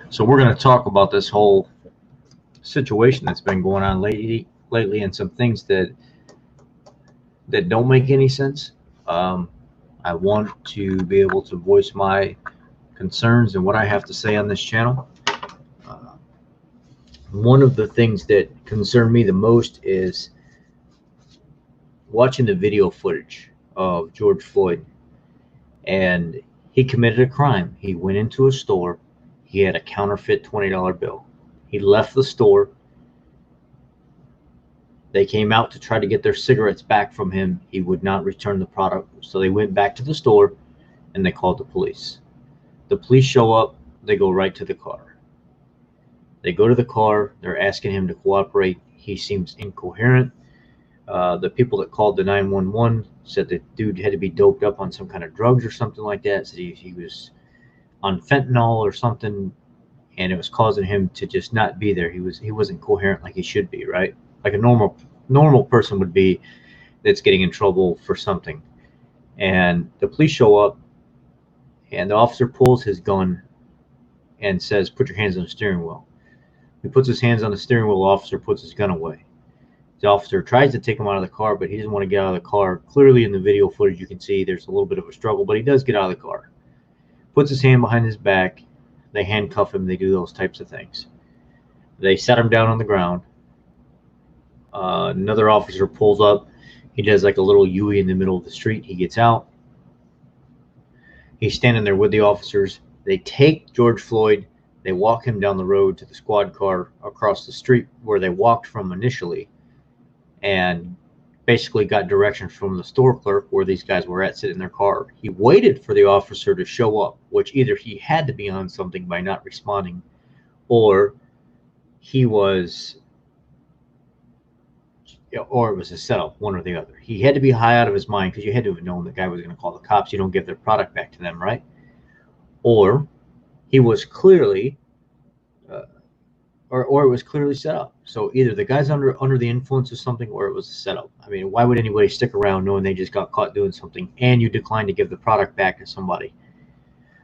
So we're going to talk about this whole situation that's been going on lately, and some things that don't make any sense. I want to be able to voice my concerns and what I have to say on this channel. One of the things that concern me the most is watching the video footage of George Floyd. And he committed a crime. He went into a store. He had a counterfeit $20 bill. He left the store. They came out to try to get their cigarettes back from him. He would not return the product. So they went back to the store and they called the police. The police show up. They go right to the car. They go to the car. They're asking him to cooperate. He seems incoherent. The people that called the 911 said the dude had to be doped up on some kind of drugs or something like that. Said he was on fentanyl or something, and it was causing him to just not be there. He wasn't coherent like he should be, right? Like a normal person would be that's getting in trouble for something. And the police show up, and the officer pulls his gun and says, "Put your hands on the steering wheel." He puts his hands on the steering wheel. The officer puts his gun away. The officer tries to take him out of the car, but he doesn't want to get out of the car. Clearly in the video footage, you can see there's a little bit of a struggle, but he does get out of the car. Puts his hand behind his back. They handcuff him. They do those types of things. They set him down on the ground. Another officer pulls up. He does like a little U-ey in the middle of the street. He gets out. He's standing there with the officers. They take George Floyd. They walk him down the road to the squad car across the street where they walked from initially, and basically got directions from the store clerk where these guys were at, sitting in their car. He waited for the officer to show up, which either he had to be on something by not responding, or he was, or it was a setup, one or the other. He had to be high out of his mind, because you had to have known the guy was going to call the cops. You don't give their product back to them, right? Or he was clearly, or it was clearly set up. So either the guy's under the influence of something, or it was a setup. I mean, why would anybody stick around knowing they just got caught doing something and you declined to give the product back to somebody?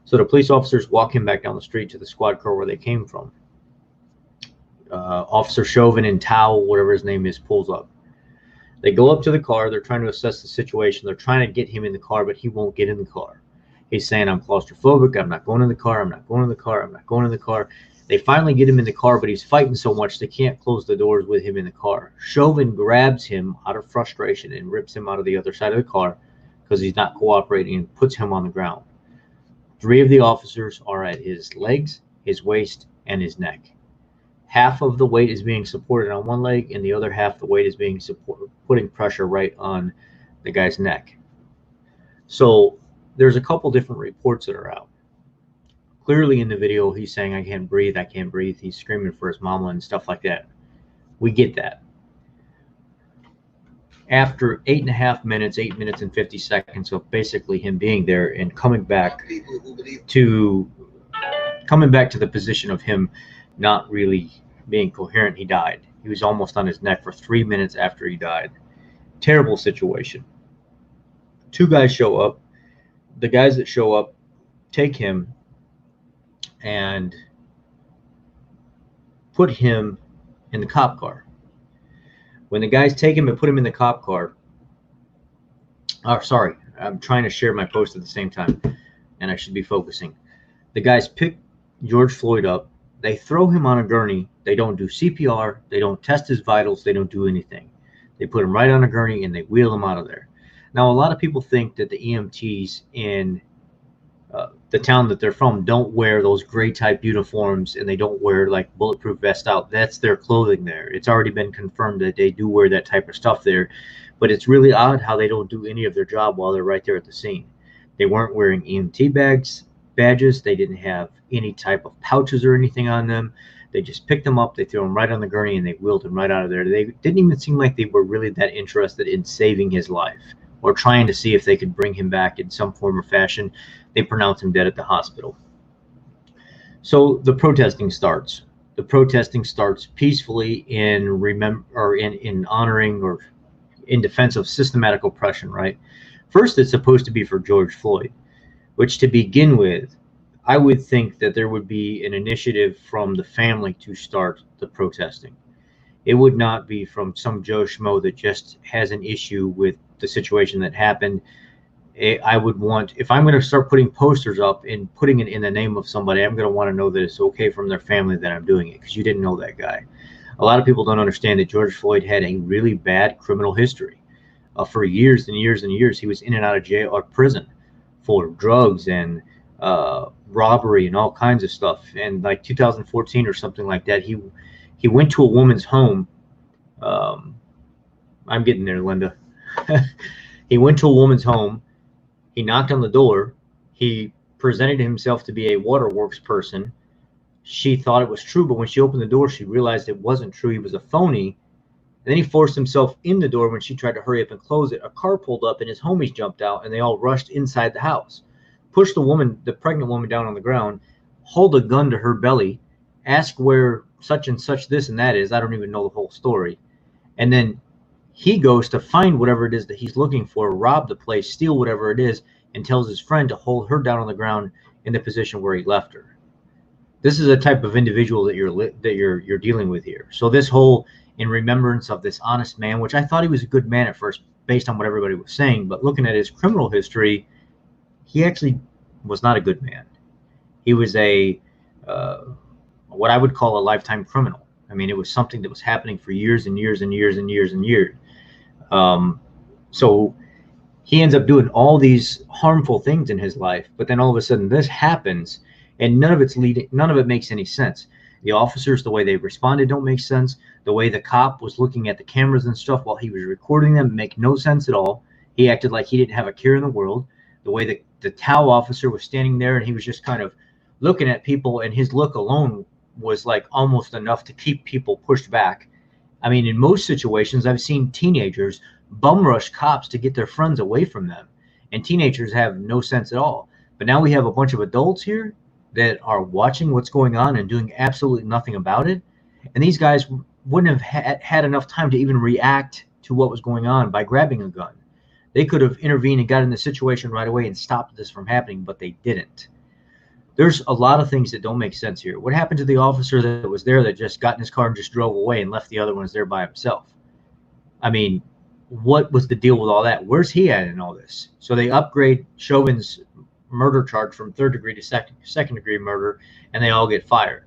So the police officers walk him back down the street to the squad car where they came from. Officer Chauvin in Tao, whatever his name is, pulls up. They go up to the car. They're trying to assess the situation. They're trying to get him in the car, but he won't get in the car. He's saying, "I'm claustrophobic. I'm not going in the car. I'm not going in the car. I'm not going in the car." They finally get him in the car, but he's fighting so much they can't close the doors with him in the car. Chauvin grabs him out of frustration and rips him out of the other side of the car because he's not cooperating, and puts him on the ground. 3 of the officers are at his legs, his waist, and his neck. Half of the weight is being supported on one leg, and the other half the weight is being putting pressure right on the guy's neck. So there's a couple different reports that are out. Clearly in the video, he's saying, "I can't breathe, I can't breathe." He's screaming for his mama and stuff like that. We get that. After 8.5 minutes, 8 minutes and 50 seconds of basically him being there and coming back to the position of him not really being coherent, he died. He was almost on his neck for 3 minutes after he died. Terrible situation. 2 guys show up. The guys that show up take him and put him in the cop car. When the guys take him and put him in the cop car, sorry, I'm trying to share my post at the same time, and I should be focusing. The guys pick George Floyd up. They throw him on a gurney. They don't do CPR. They don't test his vitals. They don't do anything. They put him right on a gurney and they wheel him out of there. Now, a lot of people think that the EMTs in the town that they're from don't wear those gray type uniforms, and they don't wear like bulletproof vest out. That's their clothing there. It's already been confirmed that they do wear that type of stuff there, but it's really odd how they don't do any of their job while they're right there at the scene. They weren't wearing EMT badges. They didn't have any type of pouches or anything on them. They just picked them up, they threw him right on the gurney, and they wheeled him right out of there. They didn't even seem like they were really that interested in saving his life or trying to see if they could bring him back in some form or fashion. They pronounced him dead at the hospital. So the protesting starts. the protesting starts peacefully in honoring or in defense of systematic oppression, right? First, it's supposed to be for George Floyd, which to begin with, I would think that there would be an initiative from the family to start the protesting. It would not be from some Joe Schmo that just has an issue with the situation that happened. I would want, if I'm going to start putting posters up and putting it in the name of somebody, I'm going to want to know that it's okay from their family that I'm doing it, because you didn't know that guy. A lot of people don't understand that George Floyd had a really bad criminal history. For years and years and years, he was in and out of jail or prison for drugs and robbery and all kinds of stuff. And like 2014 or something like that, he went to a woman's home. I'm getting there, Linda. He went to a woman's home. He knocked on the door. He presented himself to be a waterworks person. She thought it was true, but when she opened the door, she realized it wasn't true. He was a phony. And then he forced himself in the door when she tried to hurry up and close it. A car pulled up and his homies jumped out and they all rushed inside the house. Pushed the pregnant woman down on the ground, hold a gun to her belly, ask where such and such this and that is. I don't even know the whole story. And then he goes to find whatever it is that he's looking for, rob the place, steal whatever it is, and tells his friend to hold her down on the ground in the position where he left her. This is a type of individual that you're dealing with here. So this whole in remembrance of this honest man, which I thought he was a good man at first based on what everybody was saying, but looking at his criminal history, he actually was not a good man. He was a what I would call a lifetime criminal. I mean, it was something that was happening for years and years and years and years and years. So he ends up doing all these harmful things in his life, but then all of a sudden this happens, and none of it makes any sense. The officers, the way they responded, don't make sense. The way the cop was looking at the cameras and stuff while he was recording them make no sense at all. He acted like he didn't have a care in the world. The way the TOW officer was standing there and he was just kind of looking at people, and his look alone was like almost enough to keep people pushed back. I mean, in most situations, I've seen teenagers bum rush cops to get their friends away from them, and teenagers have no sense at all. But now we have a bunch of adults here that are watching what's going on and doing absolutely nothing about it. And these guys wouldn't have had enough time to even react to what was going on by grabbing a gun. They could have intervened and got in the situation right away and stopped this from happening, but they didn't. There's a lot of things that don't make sense here. What happened to the officer that was there that just got in his car and just drove away and left the other ones there by himself? I mean, what was the deal with all that? Where's he at in all this? So they upgrade Chauvin's murder charge from third degree to second degree murder, and they all get fired.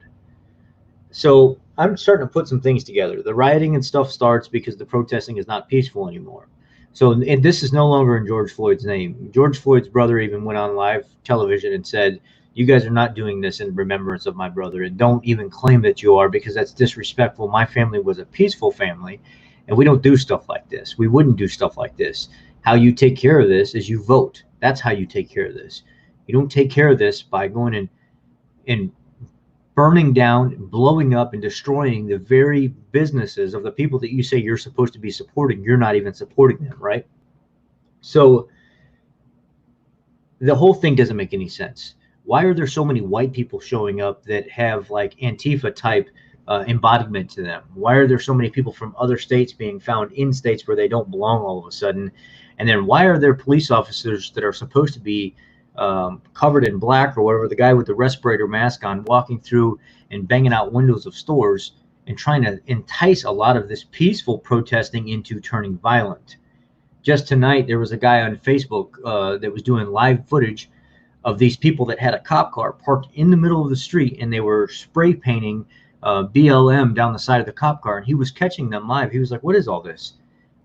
So I'm starting to put some things together. The rioting and stuff starts because the protesting is not peaceful anymore. So and this is no longer in George Floyd's name. George Floyd's brother even went on live television and said, "You guys are not doing this in remembrance of my brother, and don't even claim that you are, because that's disrespectful. My family was a peaceful family, and we don't do stuff like this. We wouldn't do stuff like this. How you take care of this is you vote. That's how you take care of this. You don't take care of this by going and burning down, blowing up, and destroying the very businesses of the people that you say you're supposed to be supporting. You're not even supporting them, right?" So the whole thing doesn't make any sense. Why are there so many white people showing up that have like Antifa type embodiment to them? Why are there so many people from other states being found in states where they don't belong all of a sudden? And then why are there police officers that are supposed to be covered in black or whatever, the guy with the respirator mask on, walking through and banging out windows of stores and trying to entice a lot of this peaceful protesting into turning violent? Just tonight, there was a guy on Facebook that was doing live footage of these people that had a cop car parked in the middle of the street, and they were spray painting BLM down the side of the cop car, and he was catching them live. He was like, "What is all this?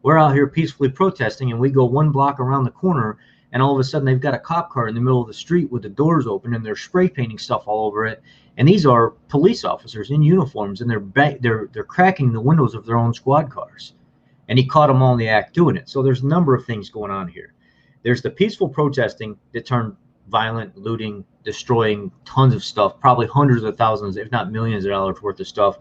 We're out here peacefully protesting, and we go one block around the corner, and all of a sudden they've got a cop car in the middle of the street with the doors open, and they're spray painting stuff all over it. And these are police officers in uniforms, and they're cracking the windows of their own squad cars." And he caught them all in the act doing it. So there's a number of things going on here. There's the peaceful protesting that turned violent, looting, destroying tons of stuff, probably hundreds of thousands, if not millions of dollars worth of stuff.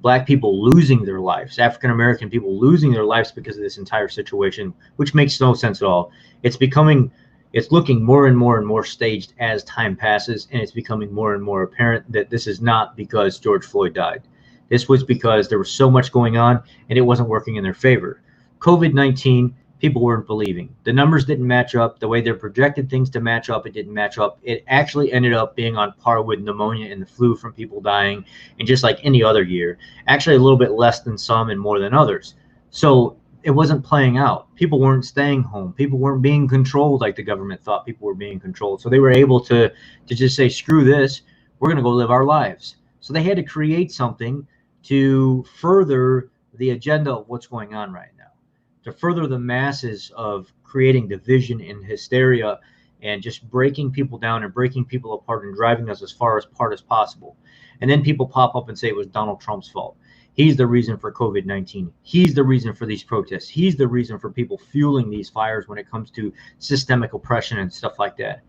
Black people losing their lives, African-American people losing their lives because of this entire situation, which makes no sense at all. It's becoming It's looking more and more staged as time passes, and it's becoming more and more apparent that this is not because George Floyd died. This was because there was so much going on and it wasn't working in their favor. COVID-19, people weren't believing. The numbers didn't match up. The way they projected things to match up, it didn't match up. It actually ended up being on par with pneumonia and the flu from people dying, and just like any other year, actually a little bit less than some and more than others. So it wasn't playing out. People weren't staying home. People weren't being controlled like the government thought people were being controlled. So they were able to just say, screw this, we're going to go live our lives. So they had to create something to further the agenda of what's going on right now, to further the masses of creating division and hysteria and just breaking people down and breaking people apart and driving us as far apart as possible. And then people pop up and say it was Donald Trump's fault. He's the reason for COVID-19. He's the reason for these protests. He's the reason for people fueling these fires when it comes to systemic oppression and stuff like that.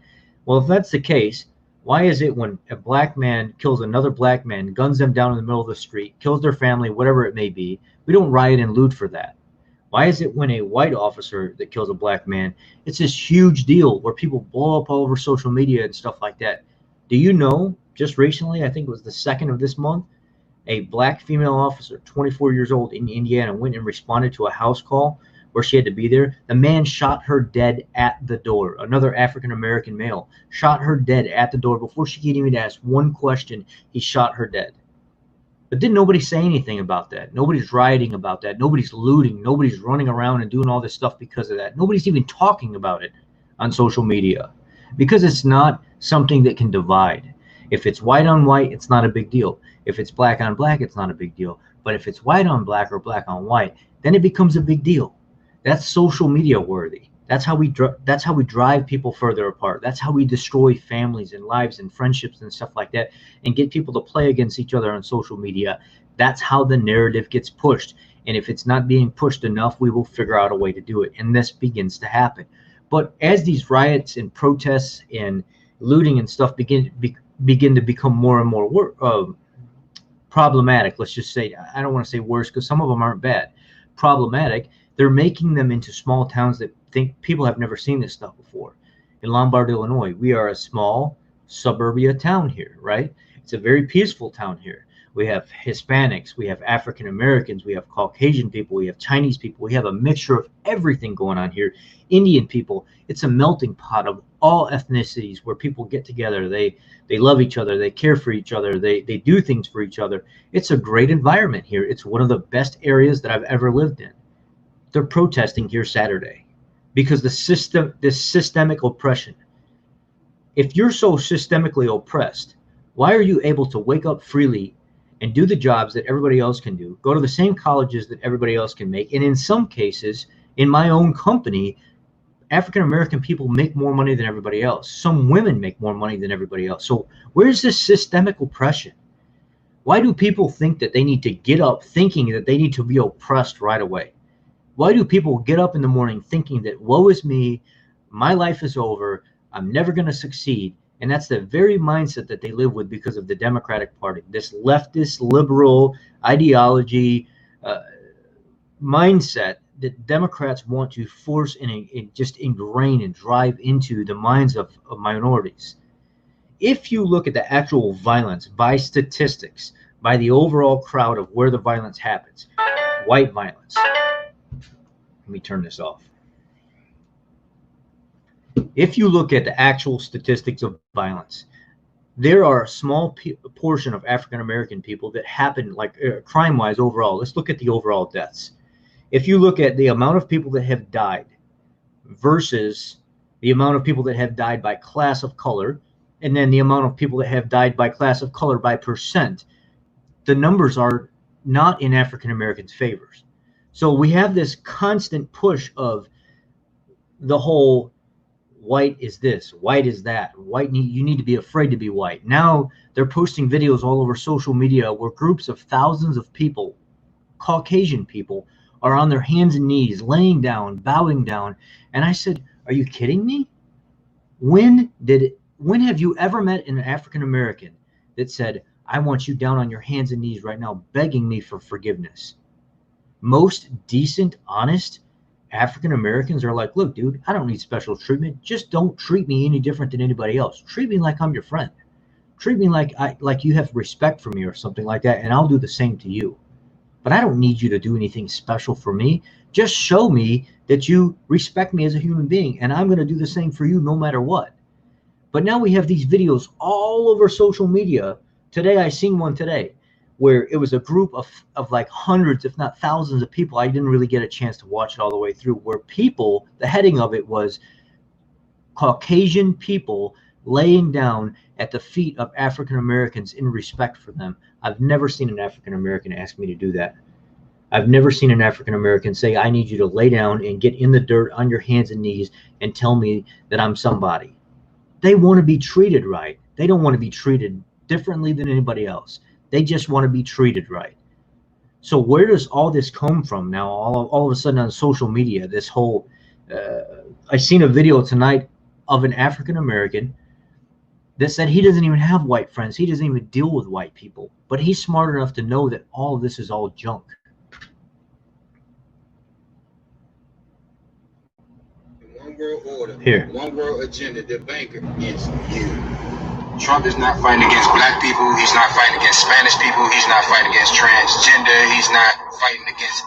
Well, if that's the case, why is it when a black man kills another black man, guns them down in the middle of the street, kills their family, whatever it may be, we don't riot and loot for that? Why is it when a white officer that kills a black man, it's this huge deal where people blow up all over social media and stuff like that? Do you know, just recently, I think it was the 2nd of this month, a black female officer, 24 years old, in Indiana, went and responded to a house call where she had to be there. The man shot her dead at the door. Another African-American male shot her dead at the door. Before she could even ask one question, he shot her dead. But didn't nobody say anything about that? Nobody's rioting about that. Nobody's looting. Nobody's running around and doing all this stuff because of that. Nobody's even talking about it on social media because it's not something that can divide. If it's white on white, it's not a big deal. If it's black on black, it's not a big deal. But if it's white on black or black on white, then it becomes a big deal. That's social media worthy. That's how we drive people further apart. That's how we destroy families and lives and friendships and stuff like that, and get people to play against each other on social media. That's how the narrative gets pushed. And if it's not being pushed enough, we will figure out a way to do it. And this begins to happen. But as these riots and protests and looting and stuff begin to become more and more problematic, let's just say, I don't want to say worse because some of them aren't bad, problematic, they're making them into small towns that think people have never seen this stuff before. In Lombard, Illinois, we are a small suburbia town here, right? It's a very peaceful town here. We have Hispanics, we have African Americans, we have Caucasian people, we have Chinese people, we have a mixture of everything going on here. Indian people, it's a melting pot of all ethnicities where people get together, they love each other, they care for each other, they do things for each other. It's a great environment here. It's one of the best areas that I've ever lived in. They're protesting here Saturday because this systemic oppression. If you're so systemically oppressed, why are you able to wake up freely and do the jobs that everybody else can do, go to the same colleges that everybody else can make? And in some cases, in my own company, African-American people make more money than everybody else. Some women make more money than everybody else. So where's this systemic oppression? Why do people think that they need to get up thinking that they need to be oppressed right away? Why do people get up in the morning thinking that, woe is me, my life is over, I'm never going to succeed? And that's the very mindset that they live with because of the Democratic Party, this leftist, liberal ideology mindset that Democrats want to force and just ingrain and drive into the minds of minorities. If you look at the actual violence by statistics, by the overall crowd of where the violence happens, white violence. Let me turn this off. If you look at the actual statistics of violence, there are a small portion of African-American people that happen, like crime-wise overall. Let's look at the overall deaths. If you look at the amount of people that have died versus the amount of people that have died by class of color, and then the amount of people that have died by class of color by percent, the numbers are not in African-Americans' favors. So we have this constant push of the whole white is this, white is that, you need to be afraid to be white. Now they're posting videos all over social media where groups of thousands of people, Caucasian people, are on their hands and knees, laying down, bowing down. And I said, are you kidding me? When have you ever met an African American that said, I want you down on your hands and knees right now, begging me for forgiveness? Most decent, honest African Americans are like, look, dude, I don't need special treatment. Just don't treat me any different than anybody else. Treat me like I'm your friend. Treat me like you have respect for me or something like that, and I'll do the same to you. But I don't need you to do anything special for me. Just show me that you respect me as a human being, and I'm going to do the same for you no matter what. But now we have these videos all over social media. Today, I seen one today where it was a group of like hundreds, if not thousands of people. I didn't really get a chance to watch it all the way through, where people, the heading of it was Caucasian people laying down at the feet of African Americans in respect for them. I've never seen an African American ask me to do that. I've never seen an African American say, I need you to lay down and get in the dirt on your hands and knees and tell me that I'm somebody. They want to be treated right. They don't want to be treated differently than anybody else. They just want to be treated right. So where does all this come from now? All of a sudden on social media, this whole, I seen a video tonight of an African American that said he doesn't even have white friends. He doesn't even deal with white people. But he's smart enough to know that all of this is all junk. One world order, Here. One world agenda, the banker is you. Trump is not fighting against black people. He's not fighting against Spanish people. He's not fighting against transgender. He's not fighting against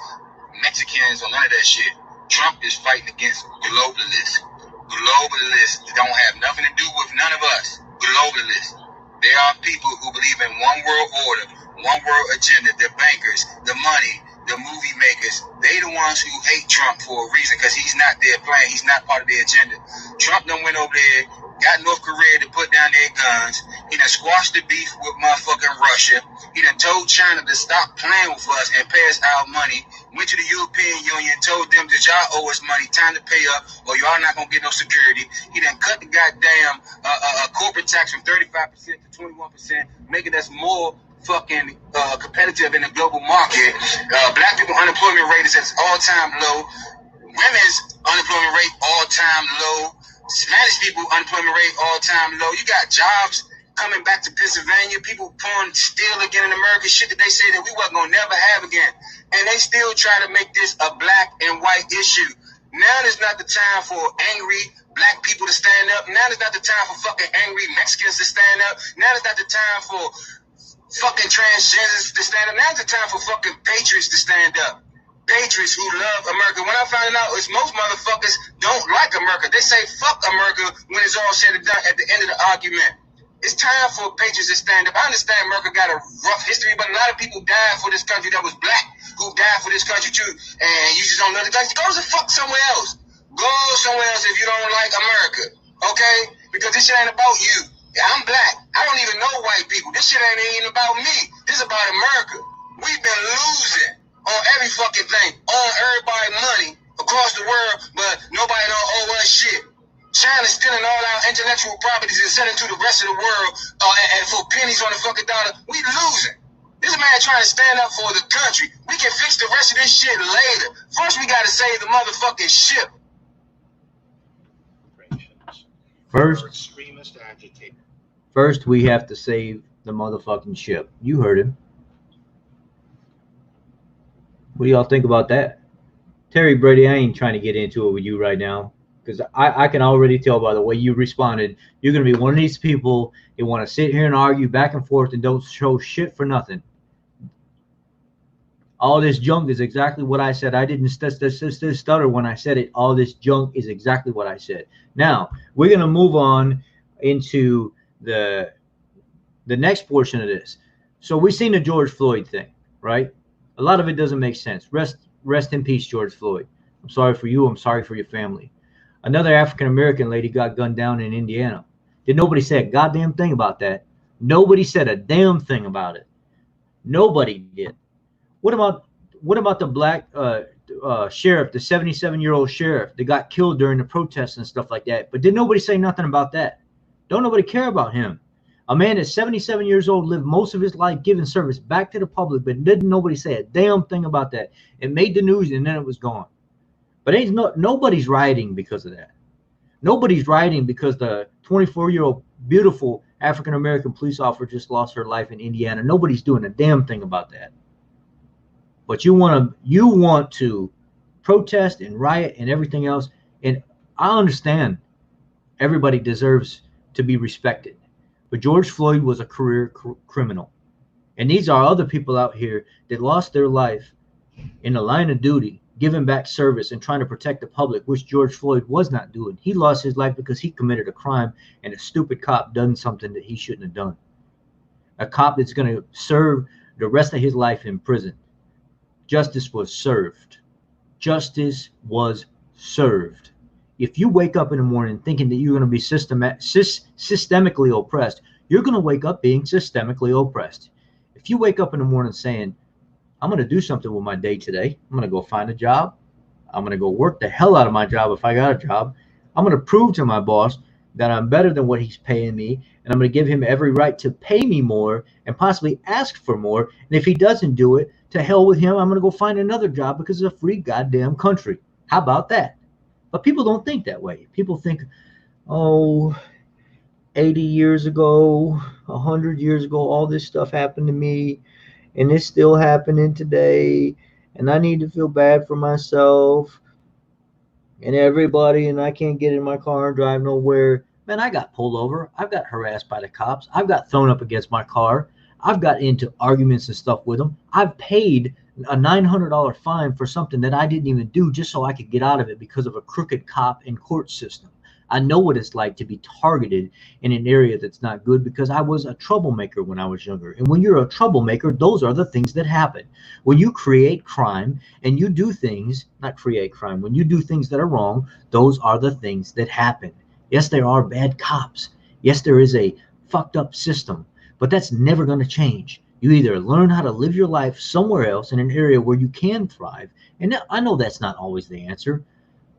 Mexicans or none of that shit. Trump is fighting against globalists. Globalists don't have nothing to do with none of us. Globalists. They are people who believe in one world order, one world agenda, the bankers, the money, the movie makers. They the ones who hate Trump for a reason, because he's not their plan. He's not part of their agenda. Trump done went over there, got North Korea to put down their guns. He done squashed the beef with motherfucking Russia. He done told China to stop playing with us and pay us our money. Went to the European Union, told them that y'all owe us money, time to pay up, or y'all not gonna get no security. He done cut the goddamn corporate tax from 35% to 21%, making us more fucking competitive in the global market. Black people unemployment rate is at its all-time low. Women's unemployment rate all-time low. Spanish people unemployment rate all-time low. You got jobs coming back to Pennsylvania. People pouring steel again in America. Shit that they say that we wasn't gonna never have again. And they still try to make this a black and white issue. Now is not the time for angry black people to stand up. Now is not the time for fucking angry Mexicans to stand up. Now is not the time for fucking transgenders to stand up. Now's the time for fucking patriots to stand up. Patriots who love America. When I found out is most motherfuckers don't like America. They say fuck America when it's all said and done at the end of the argument. It's time for patriots to stand up. I understand America got a rough history, but a lot of people died for this country that was black, who died for this country too. And you just don't love the country. Go to fuck somewhere else. Go somewhere else if you don't like America. Okay? Because this shit ain't about you. I'm black. I don't even know white people. This shit ain't even about me. This is about America. We've been losing on every fucking thing, on everybody money across the world, but nobody don't owe us shit. China's stealing all our intellectual properties and selling to the rest of the world and for pennies on the fucking dollar. We losing. This man trying to stand up for the country. We can fix the rest of this shit later. First, we got to save the motherfucking ship. First, we have to save the motherfucking ship. You heard him. What do y'all think about that? Terry Brady, I ain't trying to get into it with you right now, because I can already tell by the way you responded, you're going to be one of these people that want to sit here and argue back and forth and don't show shit for nothing. All this junk is exactly what I said. I didn't stutter when I said it. All this junk is exactly what I said. Now, we're going to move on into the next portion of this. So we've seen the George Floyd thing, right? A lot of it doesn't make sense. Rest in peace, George Floyd. I'm sorry for you. I'm sorry for your family. Another African-American lady got gunned down in Indiana. Did nobody say a goddamn thing about that? Nobody said a damn thing about it. Nobody did. What about the black sheriff, the 77-year-old sheriff that got killed during the protests and stuff like that? But did nobody say nothing about that? Don't nobody care about him. A man that's 77 years old, lived most of his life giving service back to the public, but didn't nobody say a damn thing about that. It made the news and then it was gone. But nobody's rioting because of that. Nobody's rioting because the 24-year-old beautiful African-American police officer just lost her life in Indiana. Nobody's doing a damn thing about that. But you want to protest and riot and everything else. And I understand everybody deserves to be respected. But George Floyd was a career criminal. And these are other people out here that lost their life in the line of duty, giving back service and trying to protect the public, which George Floyd was not doing. He lost his life because he committed a crime and a stupid cop done something that he shouldn't have done. A cop that's going to serve the rest of his life in prison. Justice was served. Justice was served. If you wake up in the morning thinking that you're going to be systemically oppressed, you're going to wake up being systemically oppressed. If you wake up in the morning saying, I'm going to do something with my day today, I'm going to go find a job, I'm going to go work the hell out of my job if I got a job, I'm going to prove to my boss that I'm better than what he's paying me, and I'm going to give him every right to pay me more and possibly ask for more. And if he doesn't do it, to hell with him, I'm going to go find another job because it's a free goddamn country. How about that? But people don't think that way. People think, oh, 80 years ago, 100 years ago, all this stuff happened to me, and it's still happening today, and I need to feel bad for myself and everybody, and I can't get in my car and drive nowhere. Man, I got pulled over. I've got harassed by the cops. I've got thrown up against my car. I've got into arguments and stuff with them. I've paid a $900 fine for something that I didn't even do just so I could get out of it because of a crooked cop and court system. I know what it's like to be targeted in an area that's not good because I was a troublemaker when I was younger. And when you're a troublemaker, those are the things that happen. When you create crime and you do things, not create crime, when you do things that are wrong, those are the things that happen. Yes, there are bad cops. Yes, there is a fucked up system, but that's never going to change. You either learn how to live your life somewhere else in an area where you can thrive. And I know that's not always the answer.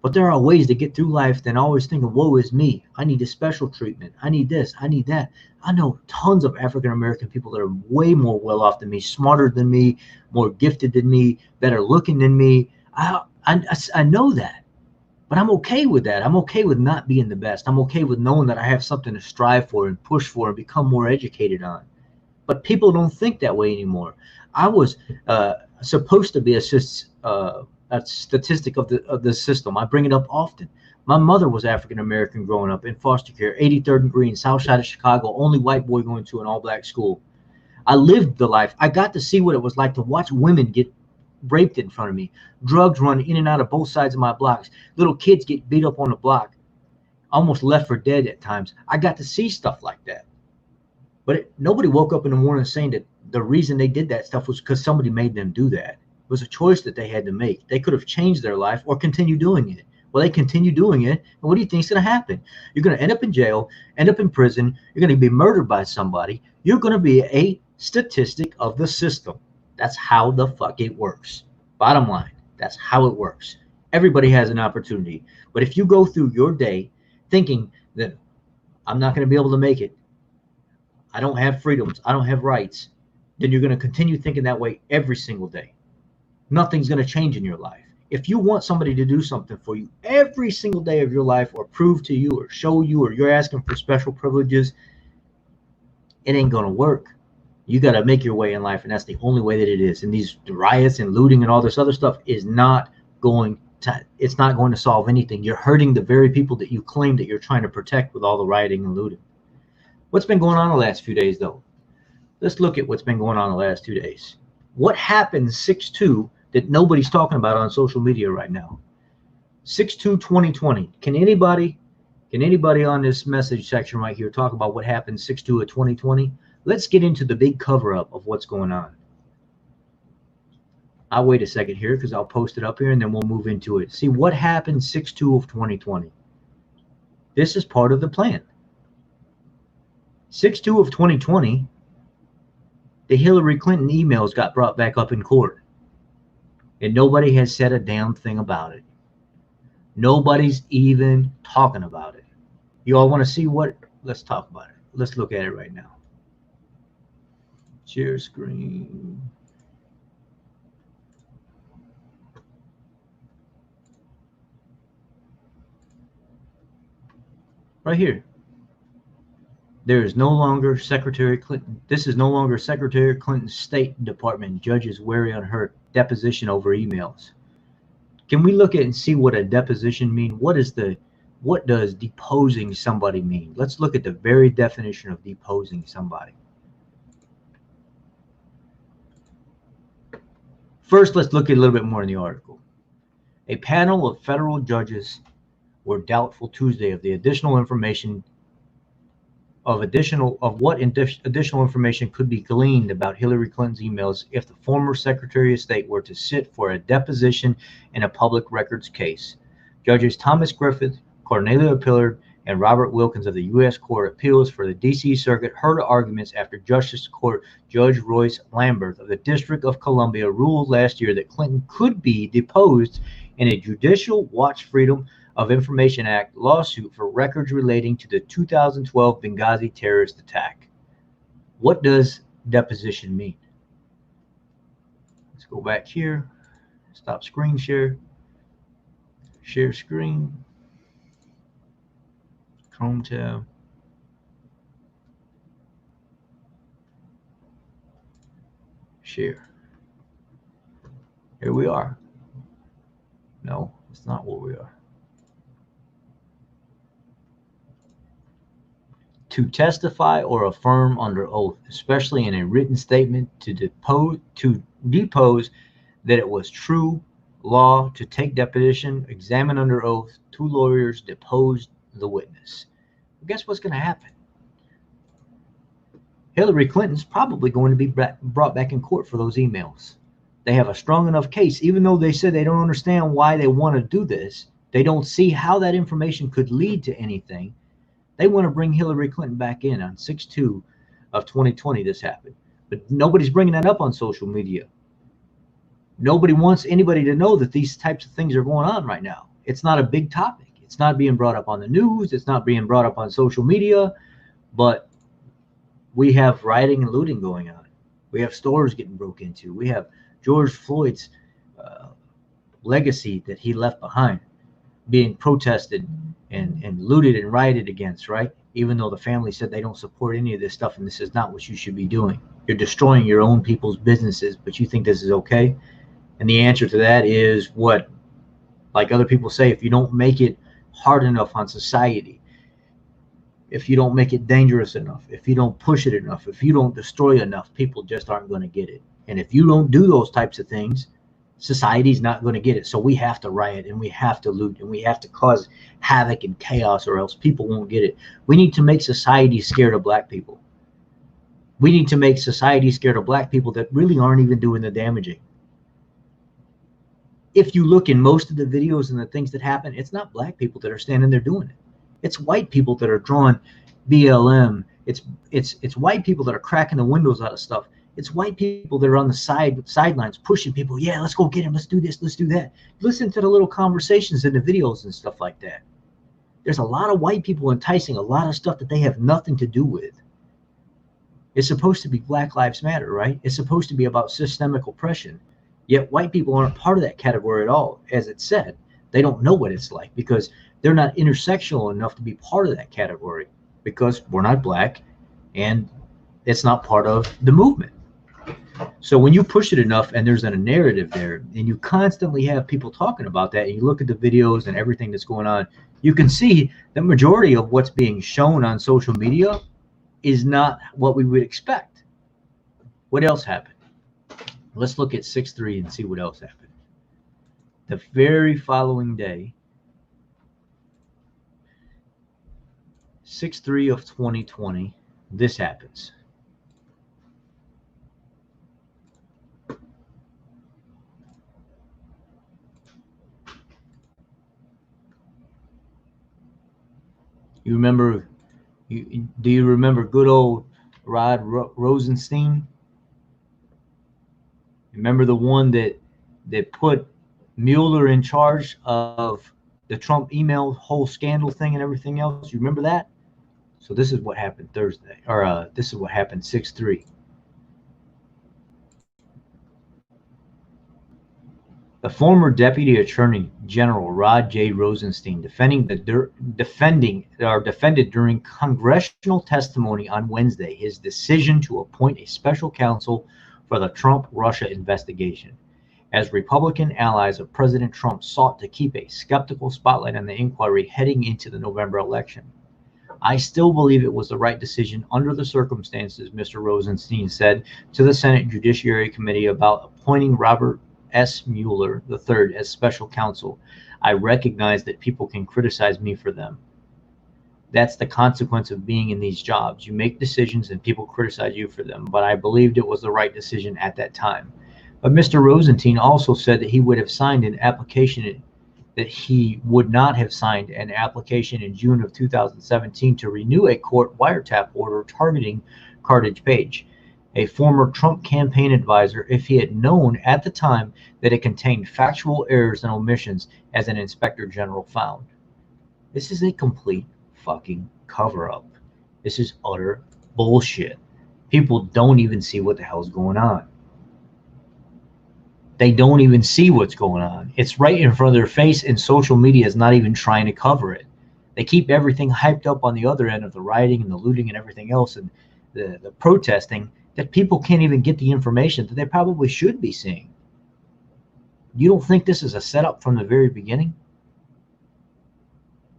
But there are ways to get through life than always thinking, woe is me. I need a special treatment. I need this. I need that. I know tons of African-American people that are way more well off than me, smarter than me, more gifted than me, better looking than me. I know that. But I'm okay with that. I'm okay with not being the best. I'm okay with knowing that I have something to strive for and push for and become more educated on. But people don't think that way anymore. I was supposed to be a statistic of the system. I bring it up often. My mother was African American growing up in foster care, 83rd and Green, south side of Chicago, only white boy going to an all-black school. I lived the life. I got to see what it was like to watch women get raped in front of me, drugs run in and out of both sides of my blocks, little kids get beat up on the block, almost left for dead at times. I got to see stuff like that. But nobody woke up in the morning saying that the reason they did that stuff was because somebody made them do that. It was a choice that they had to make. They could have changed their life or continue doing it. Well, they continue doing it, and what do you think is going to happen? You're going to end up in jail, end up in prison. You're going to be murdered by somebody. You're going to be a statistic of the system. That's how the fuck it works. Bottom line, that's how it works. Everybody has an opportunity. But if you go through your day thinking that I'm not going to be able to make it, I don't have freedoms, I don't have rights, then you're going to continue thinking that way every single day. Nothing's going to change in your life. If you want somebody to do something for you every single day of your life, or prove to you or show you, or you're asking for special privileges, it ain't going to work. You got to make your way in life, and that's the only way that it is. And these riots and looting and all this other stuff is not going to, it's not going to solve anything. You're hurting the very people that you claim that you're trying to protect with all the rioting and looting. What's been going on the last few days, though? Let's look at what's been going on the last 2 days. What happened 6/2 that nobody's talking about on social media right now? 6/2/2020. Can anybody on this message section right here talk about what happened 6/2 of 2020? Let's get into the big cover-up of what's going on. I'll wait a second here because I'll post it up here and then we'll move into it. See what happened 6/2 of 2020. This is part of the plan. 6/2 of 2020, the Hillary Clinton emails got brought back up in court. And nobody has said a damn thing about it. Nobody's even talking about it. You all want to see what? Let's talk about it. Let's look at it right now. Share screen. Right here. There is no longer Secretary Clinton. This is no longer Secretary Clinton's State Department. Judges wary on her deposition over emails. Can we look at and see what a deposition mean? What does deposing somebody mean? Let's look at the very definition of deposing somebody. First, let's look at a little bit more in the article. A panel of federal judges were doubtful Tuesday of the additional information could be gleaned about Hillary Clinton's emails if the former Secretary of State were to sit for a deposition in a public records case. Judges Thomas Griffith, Cornelia Pillard, and Robert Wilkins of the U.S. Court of Appeals for the D.C. Circuit heard arguments after Justice Court Judge Royce Lamberth of the District of Columbia ruled last year that Clinton could be deposed in a Judicial Watch Freedom of Information Act lawsuit for records relating to the 2012 Benghazi terrorist attack. What does deposition mean? Let's go back here, stop screen share, share screen, Chrome tab, share. Here we are. No, it's not what we are. To testify or affirm under oath, especially in a written statement, to depose that it was true law, to take deposition, examine under oath, two lawyers deposed the witness. Well, guess what's going to happen? Hillary Clinton's probably going to be brought back in court for those emails. They have a strong enough case, even though they said they don't understand why they want to do this. They don't see how that information could lead to anything. They want to bring Hillary Clinton back in on 6/2 of 2020. This happened, but nobody's bringing that up on social media. Nobody wants anybody to know that these types of things are going on right now. It's not a big topic. It's not being brought up on the news. It's not being brought up on social media, but we have rioting and looting going on. We have stores getting broke into. We have George Floyd's legacy that he left behind being protested and looted and rioted against, right? Even though the family said they don't support any of this stuff and this is not what you should be doing. You're destroying your own people's businesses, but you think this is okay? And the answer to that is what? Like other people say, if you don't make it hard enough on society, if you don't make it dangerous enough, if you don't push it enough, if you don't destroy enough, people just aren't going to get it. And if you don't do those types of things, society's not going to get it. So we have to riot and we have to loot and we have to cause havoc and chaos, or else people won't get it. We need to make society scared of black people. We need to make society scared of black people that really aren't even doing the damaging. If you look in most of the videos and the things that happen, it's not black people that are standing there doing it. It's white people that are drawing BLM. It's white people that are cracking the windows out of stuff. It's white people that are on the sidelines pushing people. Yeah, let's go get him. Let's do this. Let's do that. Listen to the little conversations in the videos and stuff like that. There's a lot of white people enticing a lot of stuff that they have nothing to do with. It's supposed to be Black Lives Matter, right? It's supposed to be about systemic oppression. Yet white people aren't part of that category at all. As it said, they don't know what it's like because they're not intersectional enough to be part of that category because we're not black and it's not part of the movement. So when you push it enough and there's a narrative there and you constantly have people talking about that and you look at the videos and everything that's going on, you can see the majority of what's being shown on social media is not what we would expect. What else happened? Let's look at 6/3 and see what else happened. The very following day, 6/3 of 2020, this happens. You remember? Do you remember good old Rosenstein? Remember the one that put Mueller in charge of the Trump email whole scandal thing and everything else? You remember that? So this is what happened Thursday, or this is what happened 6/3. The former Deputy Attorney General Rod J. Rosenstein defended during congressional testimony on Wednesday his decision to appoint a special counsel for the Trump-Russia investigation. as Republican allies of President Trump sought to keep a skeptical spotlight on the inquiry heading into the November election. I still believe it was the right decision under the circumstances, Mr. Rosenstein said to the Senate Judiciary Committee about appointing Robert S. Mueller III as special counsel. I recognize that people can criticize me for them. That's the consequence of being in these jobs. You make decisions and people criticize you for them, but I believed it was the right decision at that time. But Mr. Rosenstein also said that he would have signed an application that he would not have signed an application in June of 2017 to renew a court wiretap order targeting Carthage Page, a former Trump campaign advisor, if he had known at the time that it contained factual errors and omissions as an inspector general found. This is a complete fucking cover-up. This is utter bullshit. People don't even see what the hell's going on. They don't even see what's going on. It's right in front of their face, and social media is not even trying to cover it. They keep everything hyped up on the other end of the rioting and the looting and everything else and the protesting, that people can't even get the information that they probably should be seeing. You don't think this is a setup from the very beginning?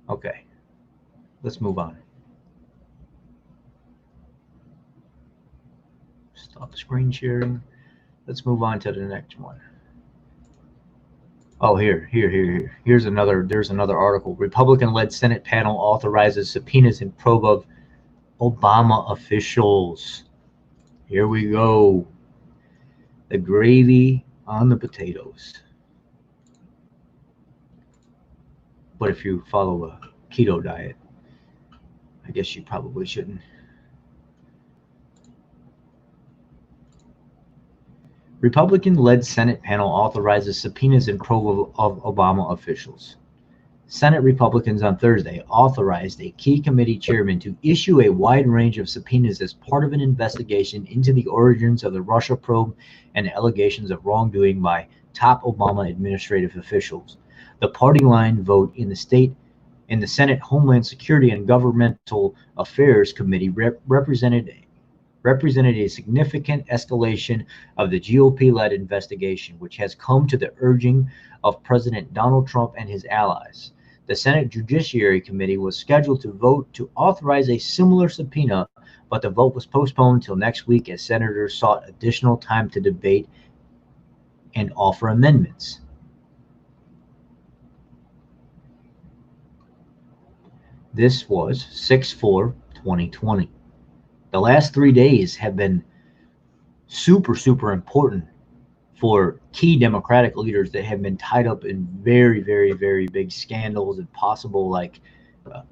Okay, let's move on. Stop screen sharing. Let's move on to the next one. Oh, there's another article. Republican-led Senate panel authorizes subpoenas in probe of Obama officials. Here we go. The gravy on the potatoes. But if you follow a keto diet, I guess you probably shouldn't. Republican-led Senate panel authorizes subpoenas in probe of Obama officials. Senate Republicans on Thursday authorized a key committee chairman to issue a wide range of subpoenas as part of an investigation into the origins of the Russia probe and allegations of wrongdoing by top Obama administrative officials. The party line vote in the Senate Homeland Security and Governmental Affairs Committee represented a significant escalation of the GOP-led investigation, which has come to the urging of President Donald Trump and his allies. The Senate Judiciary Committee was scheduled to vote to authorize a similar subpoena, but the vote was postponed until next week as senators sought additional time to debate and offer amendments. This was 6/4/2020. The last 3 days have been super important for key Democratic leaders that have been tied up in very, very, very big scandals and possible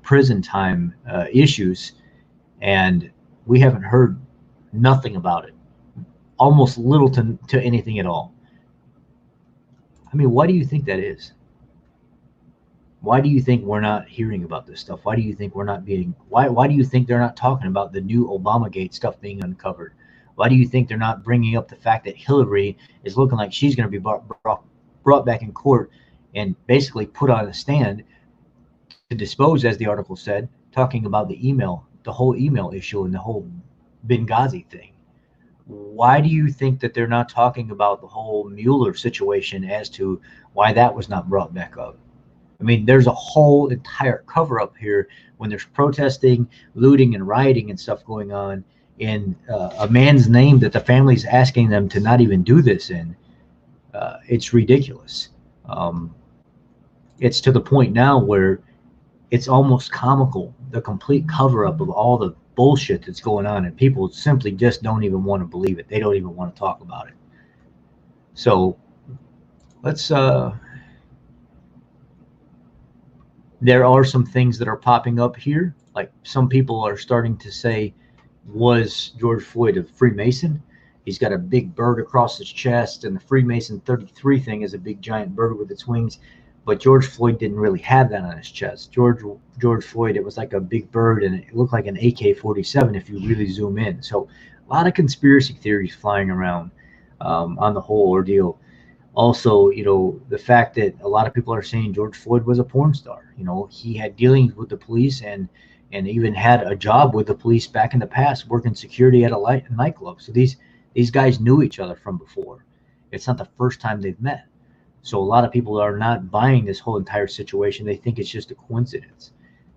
prison time issues. And we haven't heard nothing about it, almost little to anything at all. I mean, why do you think that is? Why do you think we're not hearing about this stuff? Why do you think we're not being, why do you think they're not talking about the new Obamagate stuff being uncovered? Why do you think they're not bringing up the fact that Hillary is looking like she's going to be brought back in court and basically put on a stand to dispose, as the article said, talking about the whole email issue and the whole Benghazi thing? Why do you think that they're not talking about the whole Mueller situation as to why that was not brought back up? I mean, there's a whole entire cover-up here when there's protesting, looting, and rioting and stuff going on in a man's name that the family's asking them to not even do this in. It's ridiculous. It's to the point now where it's almost comical, the complete cover-up of all the bullshit that's going on, and people simply just don't even want to believe it. They don't even want to talk about it. So let's... There are some things that are popping up here. Like some people are starting to say, was George Floyd a Freemason? He's got a big bird across his chest, and the Freemason 33 thing is a big giant bird with its wings. But George Floyd didn't really have that on his chest. George Floyd, it was like a big bird, and it looked like an AK-47 if you really zoom in. So a lot of conspiracy theories flying around on the whole ordeal. Also, the fact that a lot of people are saying George Floyd was a porn star. He had dealings with the police and even had a job with the police back in the past, working security at a nightclub. So these guys knew each other from before. It's not the first time they've met. So a lot of people are not buying this whole entire situation. They think it's just a coincidence.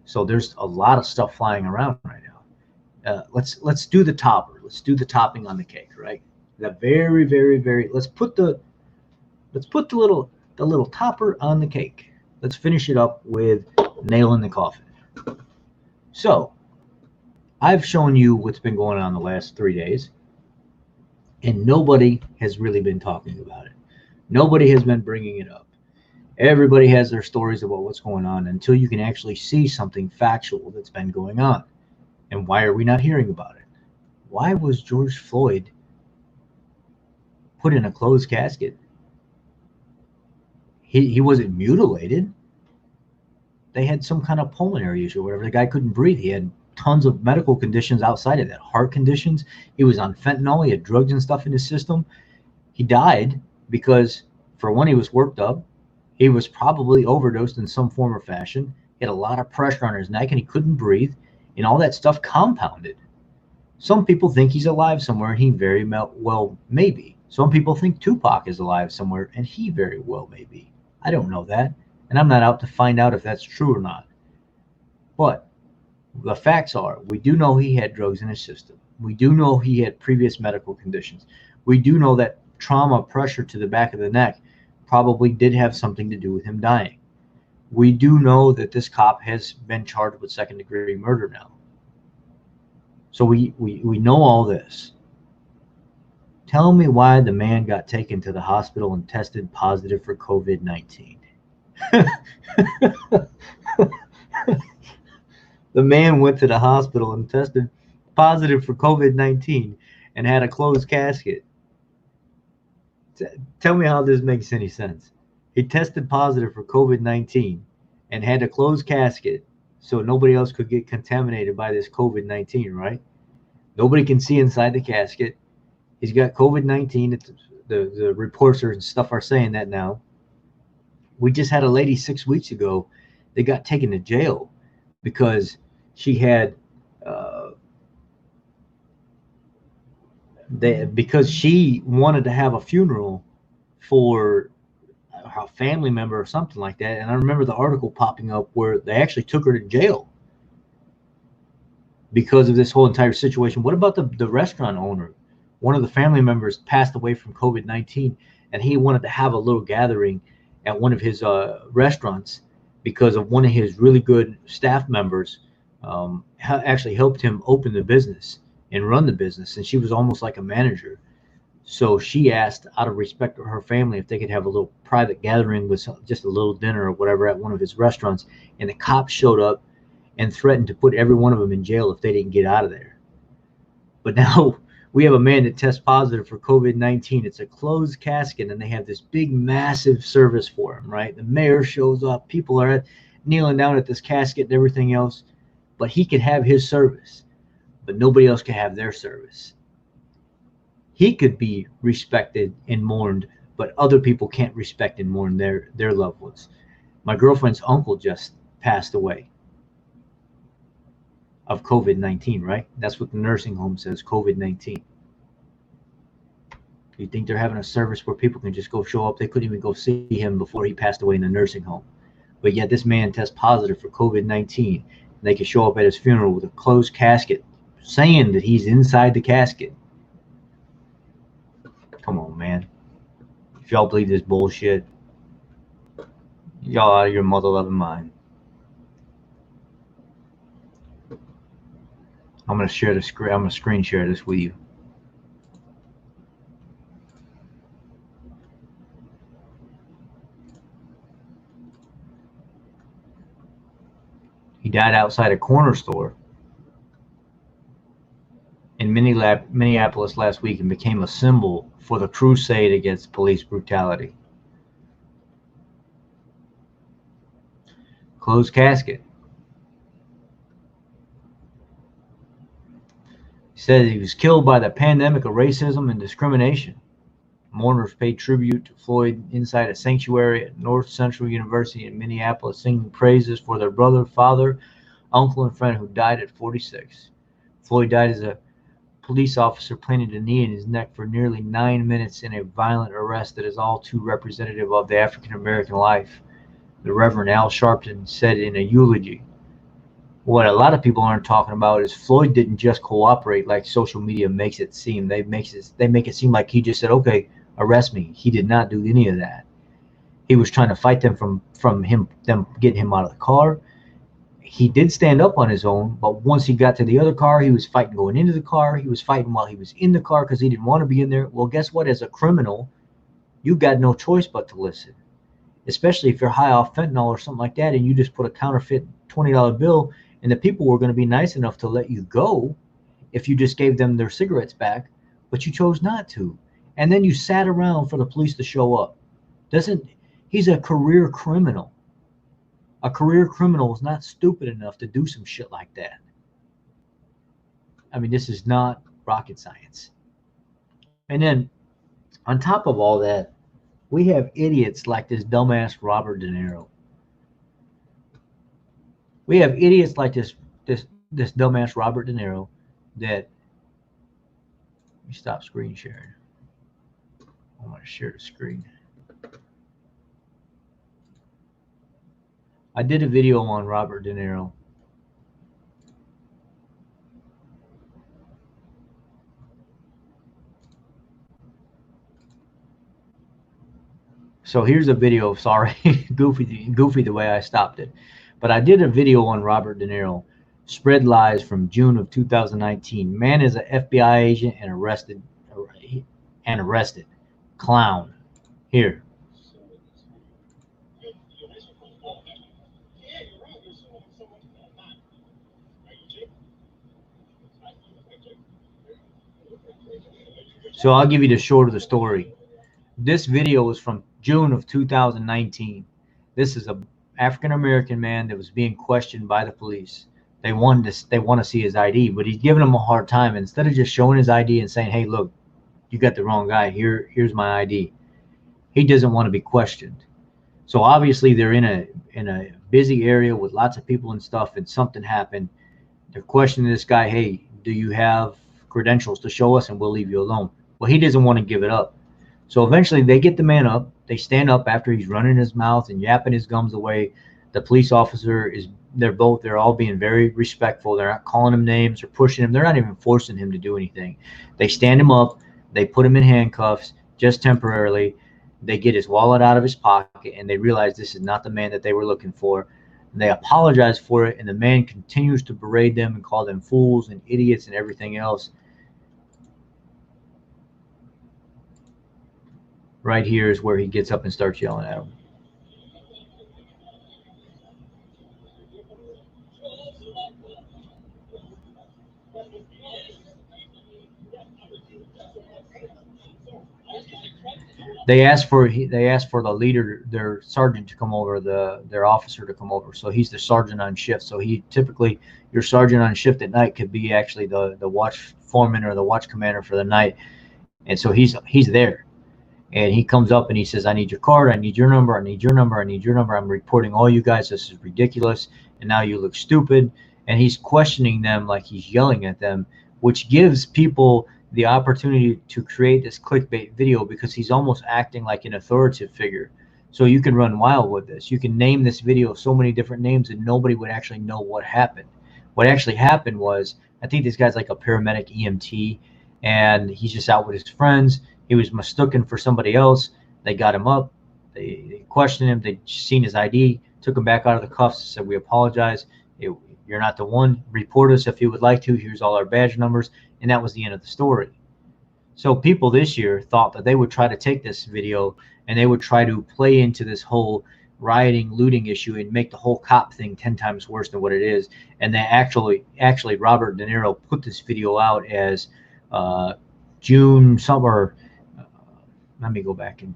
So there's a lot of stuff flying around right now. Let's do the topper. Let's do the topping on the cake, right? The very, very, very. Let's put the little topper on the cake. Let's finish it up with nail in the coffin. So I've shown you what's been going on the last 3 days, and nobody has really been talking about it. Nobody has been bringing it up. Everybody has their stories about what's going on until you can actually see something factual that's been going on. And why are we not hearing about it? Why was George Floyd put in a closed casket? He wasn't mutilated. They had some kind of pulmonary issue or whatever. The guy couldn't breathe. He had tons of medical conditions outside of that, heart conditions. He was on fentanyl. He had drugs and stuff in his system. He died because, for one, he was worked up. He was probably overdosed in some form or fashion. He had a lot of pressure on his neck and he couldn't breathe, and all that stuff compounded. Some people think he's alive somewhere, and he very well may be. Some people think Tupac is alive somewhere, and he very well may be. I don't know that, and I'm not out to find out if that's true or not. But the facts are, we do know he had drugs in his system. We do know he had previous medical conditions. We do know that trauma, pressure to the back of the neck probably did have something to do with him dying. We do know that this cop has been charged with second-degree murder now. So we know all this. Tell me why the man got taken to the hospital and tested positive for COVID-19. The man went to the hospital and tested positive for COVID-19 and had a closed casket. Tell me how this makes any sense. He tested positive for COVID-19 and had a closed casket so nobody else could get contaminated by this COVID-19, right? Nobody can see inside the casket. He's got COVID-19. The reports and stuff are saying that now. We just had a lady 6 weeks ago that got taken to jail because she had because she wanted to have a funeral for a family member or something like that. And I remember the article popping up where they actually took her to jail because of this whole entire situation. What about the restaurant owner? One of the family members passed away from COVID-19, and he wanted to have a little gathering at one of his restaurants because of one of his really good staff members actually helped him open the business and run the business, and she was almost like a manager. So she asked, out of respect to her family, if they could have a little private gathering with just a little dinner or whatever at one of his restaurants, and the cops showed up and threatened to put every one of them in jail if they didn't get out of there. But now we have a man that tests positive for COVID-19. It's a closed casket, and they have this big, massive service for him, right? The mayor shows up. People are kneeling down at this casket and everything else. But he could have his service, but nobody else can have their service. He could be respected and mourned, but other people can't respect and mourn their loved ones. My girlfriend's uncle just passed away of COVID-19, right? That's what the nursing home says, COVID-19. You think they're having a service where people can just go show up? They couldn't even go see him before he passed away in the nursing home. But yet this man tests positive for COVID-19. They could show up at his funeral with a closed casket saying that he's inside the casket. Come on, man. If y'all believe this bullshit, y'all out of your mother-loving mind. I'm going to share the screen. I'm going to screen share this with you. He died outside a corner store in Minneapolis last week and became a symbol for the crusade against police brutality. Closed casket. He said he was killed by the pandemic of racism and discrimination. Mourners paid tribute to Floyd inside a sanctuary at North Central University in Minneapolis, singing praises for their brother, father, uncle, and friend who died at 46. Floyd died as a police officer planted a knee in his neck for nearly 9 minutes in a violent arrest that is all too representative of the African-American life, the Reverend Al Sharpton said in a eulogy. What a lot of people aren't talking about is Floyd didn't just cooperate like social media makes it seem. They make it seem like he just said, okay, arrest me. He did not do any of that. He was trying to fight them from them getting him out of the car. He did stand up on his own, but once he got to the other car, he was fighting going into the car. He was fighting while he was in the car because he didn't want to be in there. Well, guess what? As a criminal, you got no choice but to listen, especially if you're high off fentanyl or something like that, and you just put a counterfeit $20 bill, and the people were going to be nice enough to let you go if you just gave them their cigarettes back, but you chose not to. And then you sat around for the police to show up. He's a career criminal. A career criminal is not stupid enough to do some shit like that. I mean, this is not rocket science. And then on top of all that, we have idiots like this dumbass Robert De Niro. We have idiots like this dumbass Robert De Niro that, let me stop screen sharing. I want to share the screen. I did a video on Robert De Niro. So here's a video. Sorry, goofy the way I stopped it. But I did a video on Robert De Niro. Spread lies from June of 2019. Man is an FBI agent and arrested. Clown. Here. So I'll give you the short of the story. This video is from June of 2019. This is an African-American man that was being questioned by the police. They want to see his ID, but he's giving them a hard time. Instead of just showing his ID and saying, hey, look, you got the wrong guy. Here's my ID. He doesn't want to be questioned. So obviously they're in a busy area with lots of people and stuff, and something happened. They're questioning this guy, hey, do you have credentials to show us, and we'll leave you alone. Well, he doesn't want to give it up. So eventually they get the man up. They stand up after he's running his mouth and yapping his gums away. The police officer they're all being very respectful. They're not calling him names or pushing him. They're not even forcing him to do anything. They stand him up. They put him in handcuffs just temporarily. They get his wallet out of his pocket, and they realize this is not the man that they were looking for. And they apologize for it, and the man continues to berate them and call them fools and idiots and everything else. Right here is where he gets up and starts yelling at him. They asked for the leader, their sergeant, to come over, their officer to come over. So he's the sergeant on shift. So typically your sergeant on shift at night could be actually the watch foreman or the watch commander for the night. And so he's there. And he comes up and he says, I need your card, I need your number, I need your number, I need your number. I'm reporting all you guys. This is ridiculous. And now you look stupid. And he's questioning them like he's yelling at them, which gives people the opportunity to create this clickbait video because he's almost acting like an authoritative figure. So you can run wild with this. You can name this video so many different names and nobody would actually know what happened. What actually happened was, I think this guy's like a paramedic EMT, and he's just out with his friends. He was mistaken for somebody else. They got him up. They questioned him. They seen his ID, took him back out of the cuffs, said, we apologize. You're not the one. Report us if you would like to. Here's all our badge numbers. And that was the end of the story. So people this year thought that they would try to take this video and they would try to play into this whole rioting, looting issue and make the whole cop thing 10 times worse than what it is. And they actually Robert De Niro put this video out as June summer. Let me go back and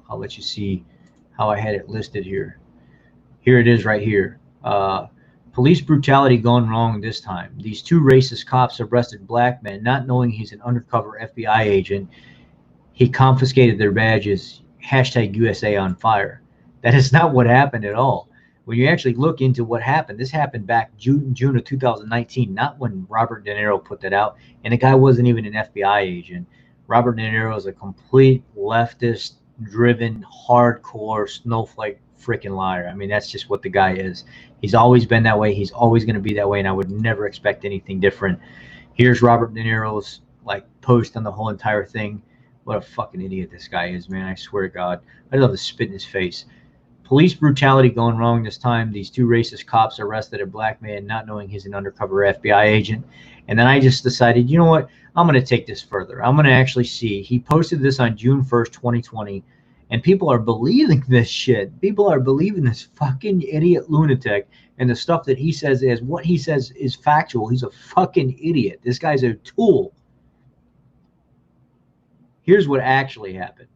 I'll let you see how I had it listed here. Here it is right here. Police brutality gone wrong this time. These two racist cops arrested black men, not knowing he's an undercover FBI agent. He confiscated their badges. #USA on fire. That is not what happened at all. When you actually look into what happened, this happened back June of 2019, not when Robert De Niro put that out. And the guy wasn't even an FBI agent. Robert De Niro is a complete leftist driven, hardcore snowflake freaking liar. I mean, that's just what the guy is. He's always been that way. He's always going to be that way. And I would never expect anything different. Here's Robert De Niro's like post on the whole entire thing. What a fucking idiot this guy is, man. I swear to God. I'd love to spit in his face. Police brutality going wrong this time. These two racist cops arrested a black man not knowing he's an undercover FBI agent. And then I just decided, you know what? I'm going to take this further. I'm going to actually see. He posted this on June 1st, 2020. And people are believing this shit. People are believing this fucking idiot lunatic. And the stuff that he says is what he says is factual. He's a fucking idiot. This guy's a tool. Here's what actually happened.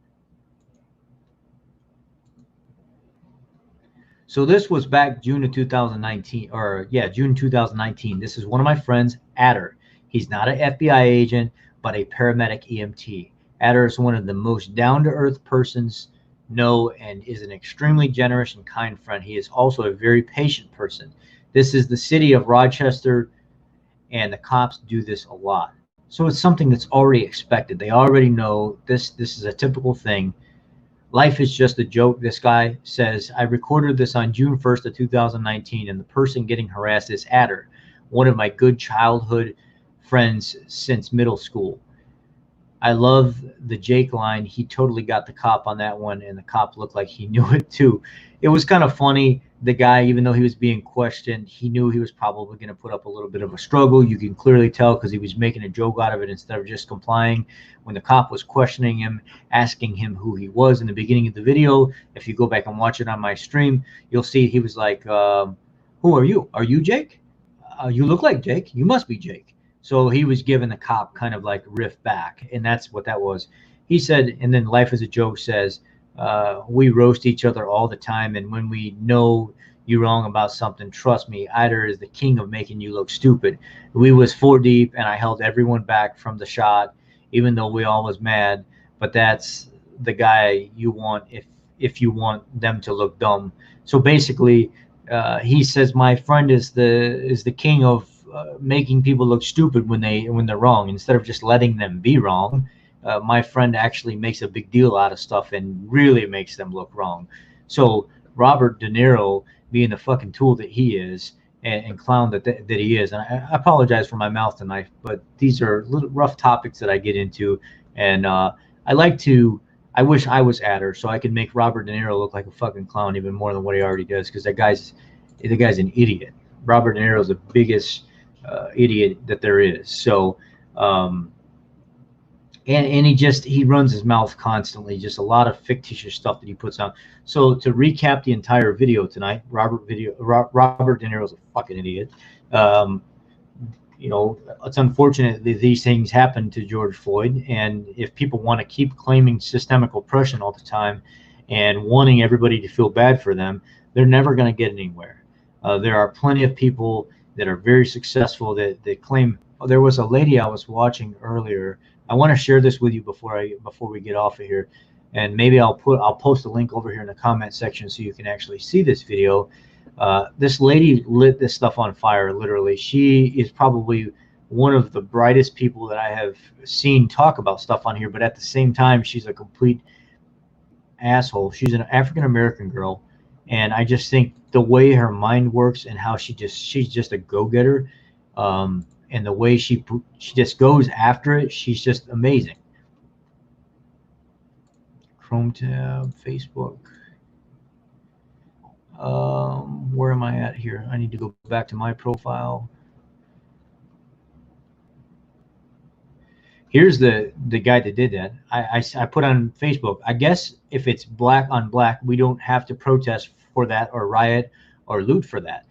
So this was back June of 2019, or yeah, June 2019. This is one of my friends, Adder. He's not an FBI agent, but a paramedic EMT. Adder is one of the most down-to-earth persons know and is an extremely generous and kind friend. He is also a very patient person. This is the city of Rochester, and the cops do this a lot. So it's something that's already expected. They already know this is a typical thing. Life is just a joke. This guy says, I recorded this on June 1st of 2019, and the person getting harassed is Adder, one of my good childhood friends since middle school. I love the Jake line. He totally got the cop on that one, and the cop looked like he knew it too. It was kind of funny. The guy, even though he was being questioned, he knew he was probably going to put up a little bit of a struggle. You can clearly tell because he was making a joke out of it instead of just complying. When the cop was questioning him, asking him who he was in the beginning of the video, if you go back and watch it on my stream, you'll see he was like, who are you? Are you Jake? You look like Jake. You must be Jake. So he was giving the cop kind of like riff back, and that's what that was. He said, and then Life is a Joke says, we roast each other all the time, and when we know you're wrong about something, trust me, Ida is the king of making you look stupid. We was 4 deep, and I held everyone back from the shot, even though we all was mad. But that's the guy you want if you want them to look dumb. So basically, he says my friend is the king of making people look stupid when they're wrong, instead of just letting them be wrong. My friend actually makes a big deal out of stuff and really makes them look wrong. So Robert De Niro, being the fucking tool that he is, and clown that he is, and I apologize for my mouth tonight, but these are little rough topics that I get into, and I wish I was Adder so I could make Robert De Niro look like a fucking clown even more than what he already does, because the guy's an idiot. Robert De Niro is the biggest idiot that there is. So and he runs his mouth constantly, just a lot of fictitious stuff that he puts out. So to recap the entire video tonight, Robert De Niro is a fucking idiot. You know, it's unfortunate that these things happen to George Floyd, and if people want to keep claiming systemic oppression all the time and wanting everybody to feel bad for them, they're never going to get anywhere. There are plenty of people that are very successful that claim. There was a lady I was watching earlier. I want to share this with you before we get off of here, and maybe I'll post a link over here in the comment section so you can actually see this video. This lady lit this stuff on fire, literally. She is probably one of the brightest people that I have seen talk about stuff on here, but at the same time, she's a complete asshole. She's an African-American girl, and I just think the way her mind works and how she's just a go-getter, and the way she just goes after it, she's just amazing. Chrome tab, Facebook. Where am I at here? I need to go back to my profile. Here's the guy that did that. I put on Facebook, I guess if it's black on black, we don't have to protest for that or riot or loot for that.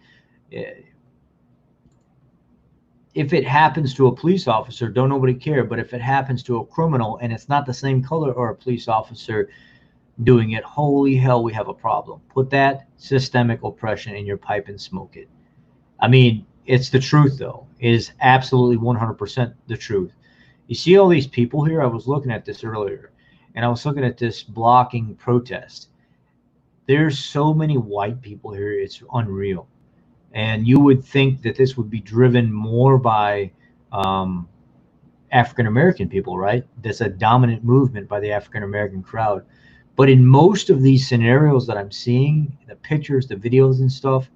If it happens to a police officer, don't nobody care. But if it happens to a criminal and it's not the same color or a police officer doing it, holy hell, we have a problem. Put that systemic oppression in your pipe and smoke it. I mean, it's the truth, though. It is absolutely 100% the truth. You see all these people here? I was looking at this earlier, and I was looking at this blocking protest. There's so many white people here, it's unreal. And you would think that this would be driven more by um, African American people, right? That's a dominant movement by the African American crowd. But in most of these scenarios that I'm seeing, the pictures, the videos, and stuff,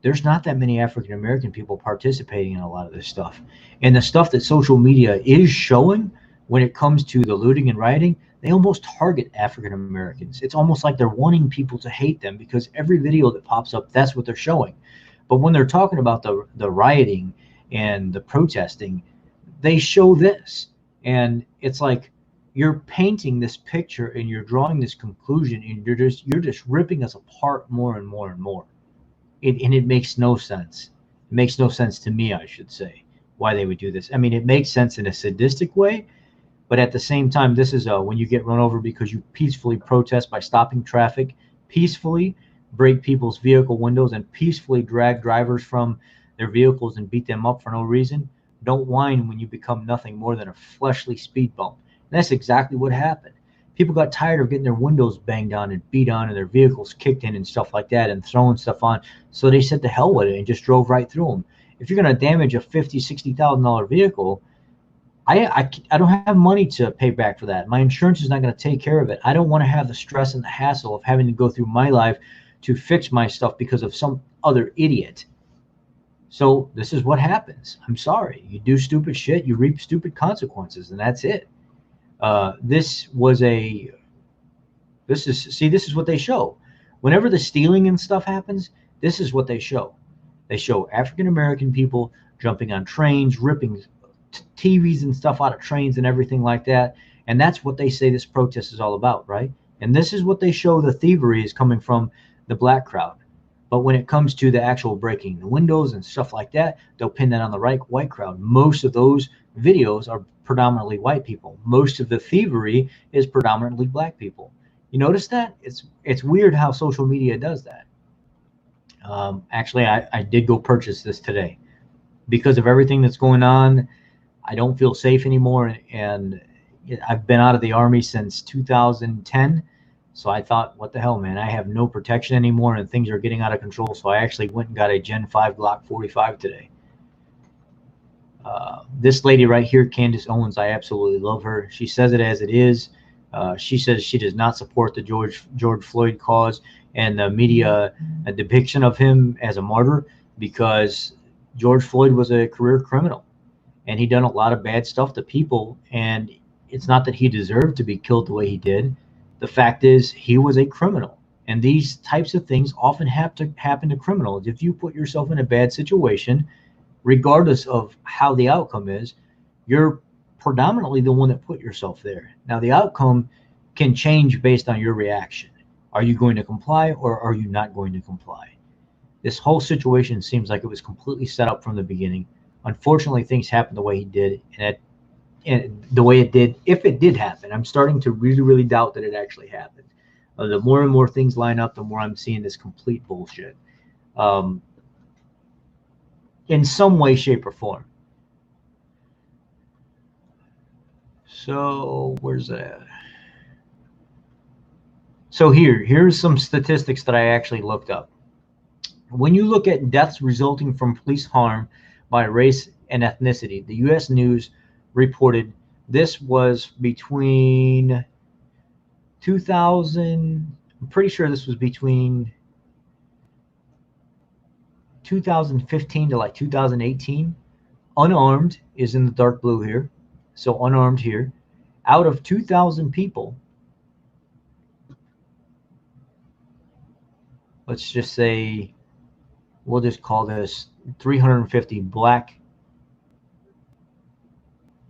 there's not that many African American people participating in a lot of this stuff. And the stuff that social media is showing when it comes to the looting and rioting, they almost target African Americans. It's almost like they're wanting people to hate them because every video that pops up, that's what they're showing. But when they're talking about the rioting and the protesting, they show this. And it's like you're painting this picture and you're drawing this conclusion and you're just ripping us apart more and more and more. And it makes no sense. It makes no sense to me, I should say, why they would do this. I mean, it makes sense in a sadistic way, but at the same time, this is when you get run over because you peacefully protest by stopping traffic, peacefully break people's vehicle windows, and peacefully drag drivers from their vehicles and beat them up for no reason. Don't whine when you become nothing more than a fleshly speed bump. And that's exactly what happened. People got tired of getting their windows banged on and beat on and their vehicles kicked in and stuff like that and throwing stuff on. So they said to hell with it and just drove right through them. If you're going to damage a $50,000-$60,000 vehicle, I don't have money to pay back for that. My insurance is not going to take care of it. I don't want to have the stress and the hassle of having to go through my life to fix my stuff because of some other idiot. So this is what happens. I'm sorry. You do stupid shit, you reap stupid consequences, and that's it. This is what they show. Whenever the stealing and stuff happens, this is what they show. They show African American people jumping on trains, ripping TVs and stuff out of trains and everything like that. And that's what they say this protest is all about, right? And this is what they show the thievery is coming from the black crowd. But when it comes to the actual breaking the windows and stuff like that, they'll pin that on the white crowd. Most of those videos are predominantly white people. Most of the thievery is predominantly black people. You notice that? It's weird how social media does that. Actually, I did go purchase this today. Because of everything that's going on, I don't feel safe anymore. And I've been out of the Army since 2010. So I thought, what the hell, man? I have no protection anymore and things are getting out of control. So I actually went and got a Gen 5 Glock 45 today. This lady right here, Candace Owens, I absolutely love her. She says it as it is. She says she does not support the George Floyd cause and the media depiction of him as a martyr because George Floyd was a career criminal and he done a lot of bad stuff to people. And it's not that he deserved to be killed the way he did. The fact is he was a criminal. And these types of things often have to happen to criminals. If you put yourself in a bad situation, regardless of how the outcome is, you're predominantly the one that put yourself there. Now, the outcome can change based on your reaction. Are you going to comply or are you not going to comply? This whole situation seems like it was completely set up from the beginning. Unfortunately, things happened the way he did, and the way it did, if it did happen. I'm starting to really, really doubt that it actually happened. The more and more things line up, the more I'm seeing this complete bullshit. In some way, shape, or form. So where's that? So here's some statistics that I actually looked up. When you look at deaths resulting from police harm by race and ethnicity, the U.S. News reported this was between 2000, I'm pretty sure this was between 2015 to like 2018. Unarmed is in the dark blue here. So unarmed here. Out of 2,000 people, let's just say, we'll just call this 350 black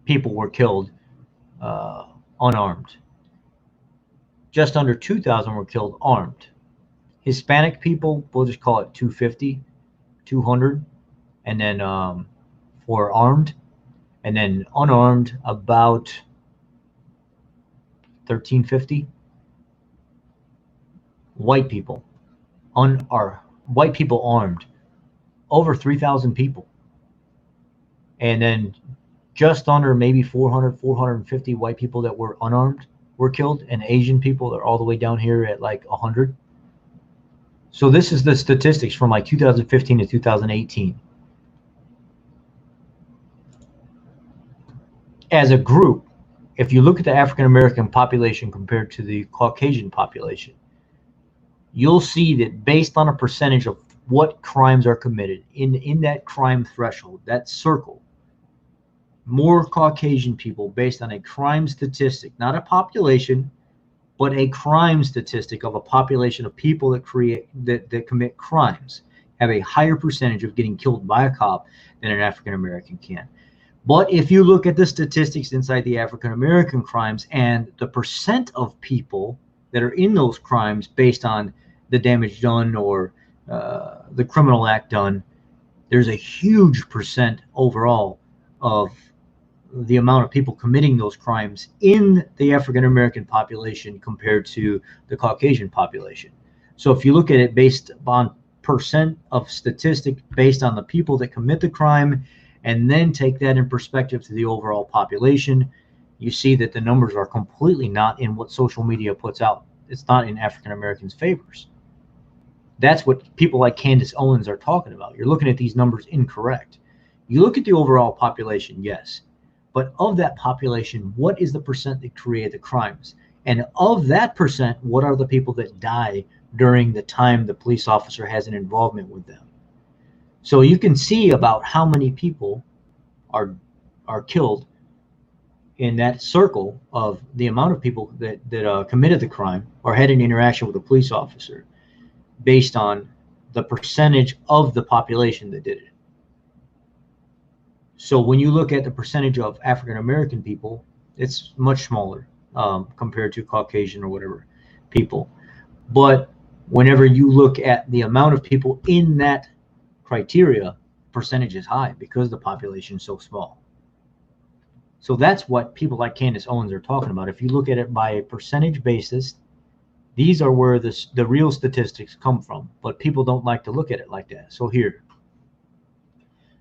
people were killed unarmed. Just under 2,000 were killed armed. Hispanic people, we'll just call it 250, 200, and then for armed, and then unarmed about 1,350. White people, white people armed, over 3,000 people, and then just under maybe 400, 450 white people that were unarmed were killed, and Asian people are all the way down here at like 100. So this is the statistics from like 2015 to 2018. As a group, if you look at the African American population compared to the Caucasian population, you'll see that based on a percentage of what crimes are committed in that crime threshold, that circle, more Caucasian people, based on a crime statistic, not a population, but a crime statistic of a population of people that commit crimes, have a higher percentage of getting killed by a cop than an African American can. But if you look at the statistics inside the African American crimes and the percent of people that are in those crimes based on the damage done or the criminal act done, there's a huge percent overall of the amount of people committing those crimes in the African American population compared to the Caucasian population. So if you look at it based on percent of statistic based on the people that commit the crime, and then take that in perspective to the overall population, you see that the numbers are completely not in what social media puts out. It's not in African Americans' favors. That's what people like Candace Owens are talking about. You're looking at these numbers incorrect. You look at the overall population, yes, but of that population, what is the percent that create the crimes? And of that percent, what are the people that die during the time the police officer has an involvement with them? So you can see about how many people are killed in that circle of the amount of people that committed the crime or had an interaction with a police officer based on the percentage of the population that did it. So when you look at the percentage of African American people, it's much smaller compared to Caucasian or whatever people. But whenever you look at the amount of people in that criteria, percentage is high because the population is so small. So that's what people like Candace Owens are talking about. If you look at it by a percentage basis, these are where the real statistics come from, but people don't like to look at it like that. So here,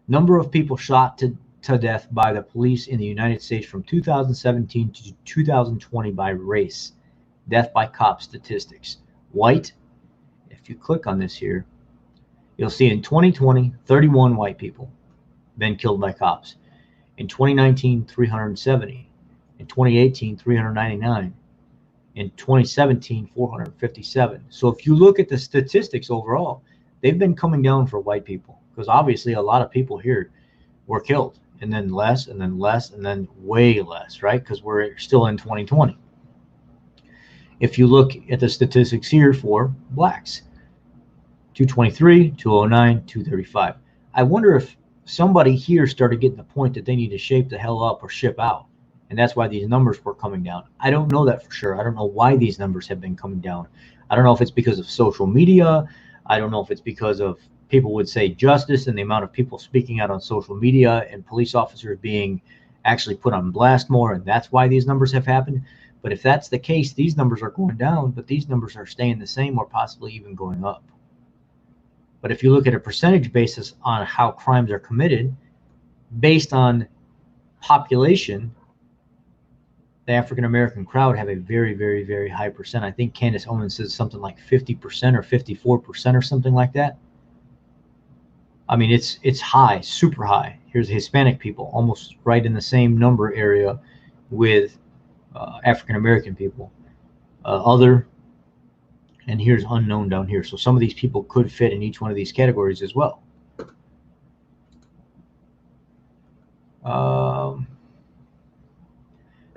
number of people shot to death by the police in the United States from 2017 to 2020 by race, death by cop statistics. White, if you click on this here, you'll see in 2020, 31 white people been killed by cops. In 2019, 370. In 2018, 399. In 2017, 457. So if you look at the statistics overall, they've been coming down for white people because obviously a lot of people here were killed, and then less, and then less, and then way less, right? Because we're still in 2020. If you look at the statistics here for blacks, 223, 209, 235. I wonder if somebody here started getting the point that they need to shape the hell up or ship out. And that's why these numbers were coming down. I don't know that for sure. I don't know why these numbers have been coming down. I don't know if it's because of social media. I don't know if it's because of people would say justice and the amount of people speaking out on social media and police officers being actually put on blast more. And that's why these numbers have happened. But if that's the case, these numbers are going down, but these numbers are staying the same or possibly even going up. But if you look at a percentage basis on how crimes are committed based on population, the African American crowd have a very, very, very high percent. I think Candace Owens says something like 50% or 54% or something like that. I mean, it's high, super high. Here's Hispanic people, almost right in the same number area with African American people. Other, and here's unknown down here. So some of these people could fit in each one of these categories as well.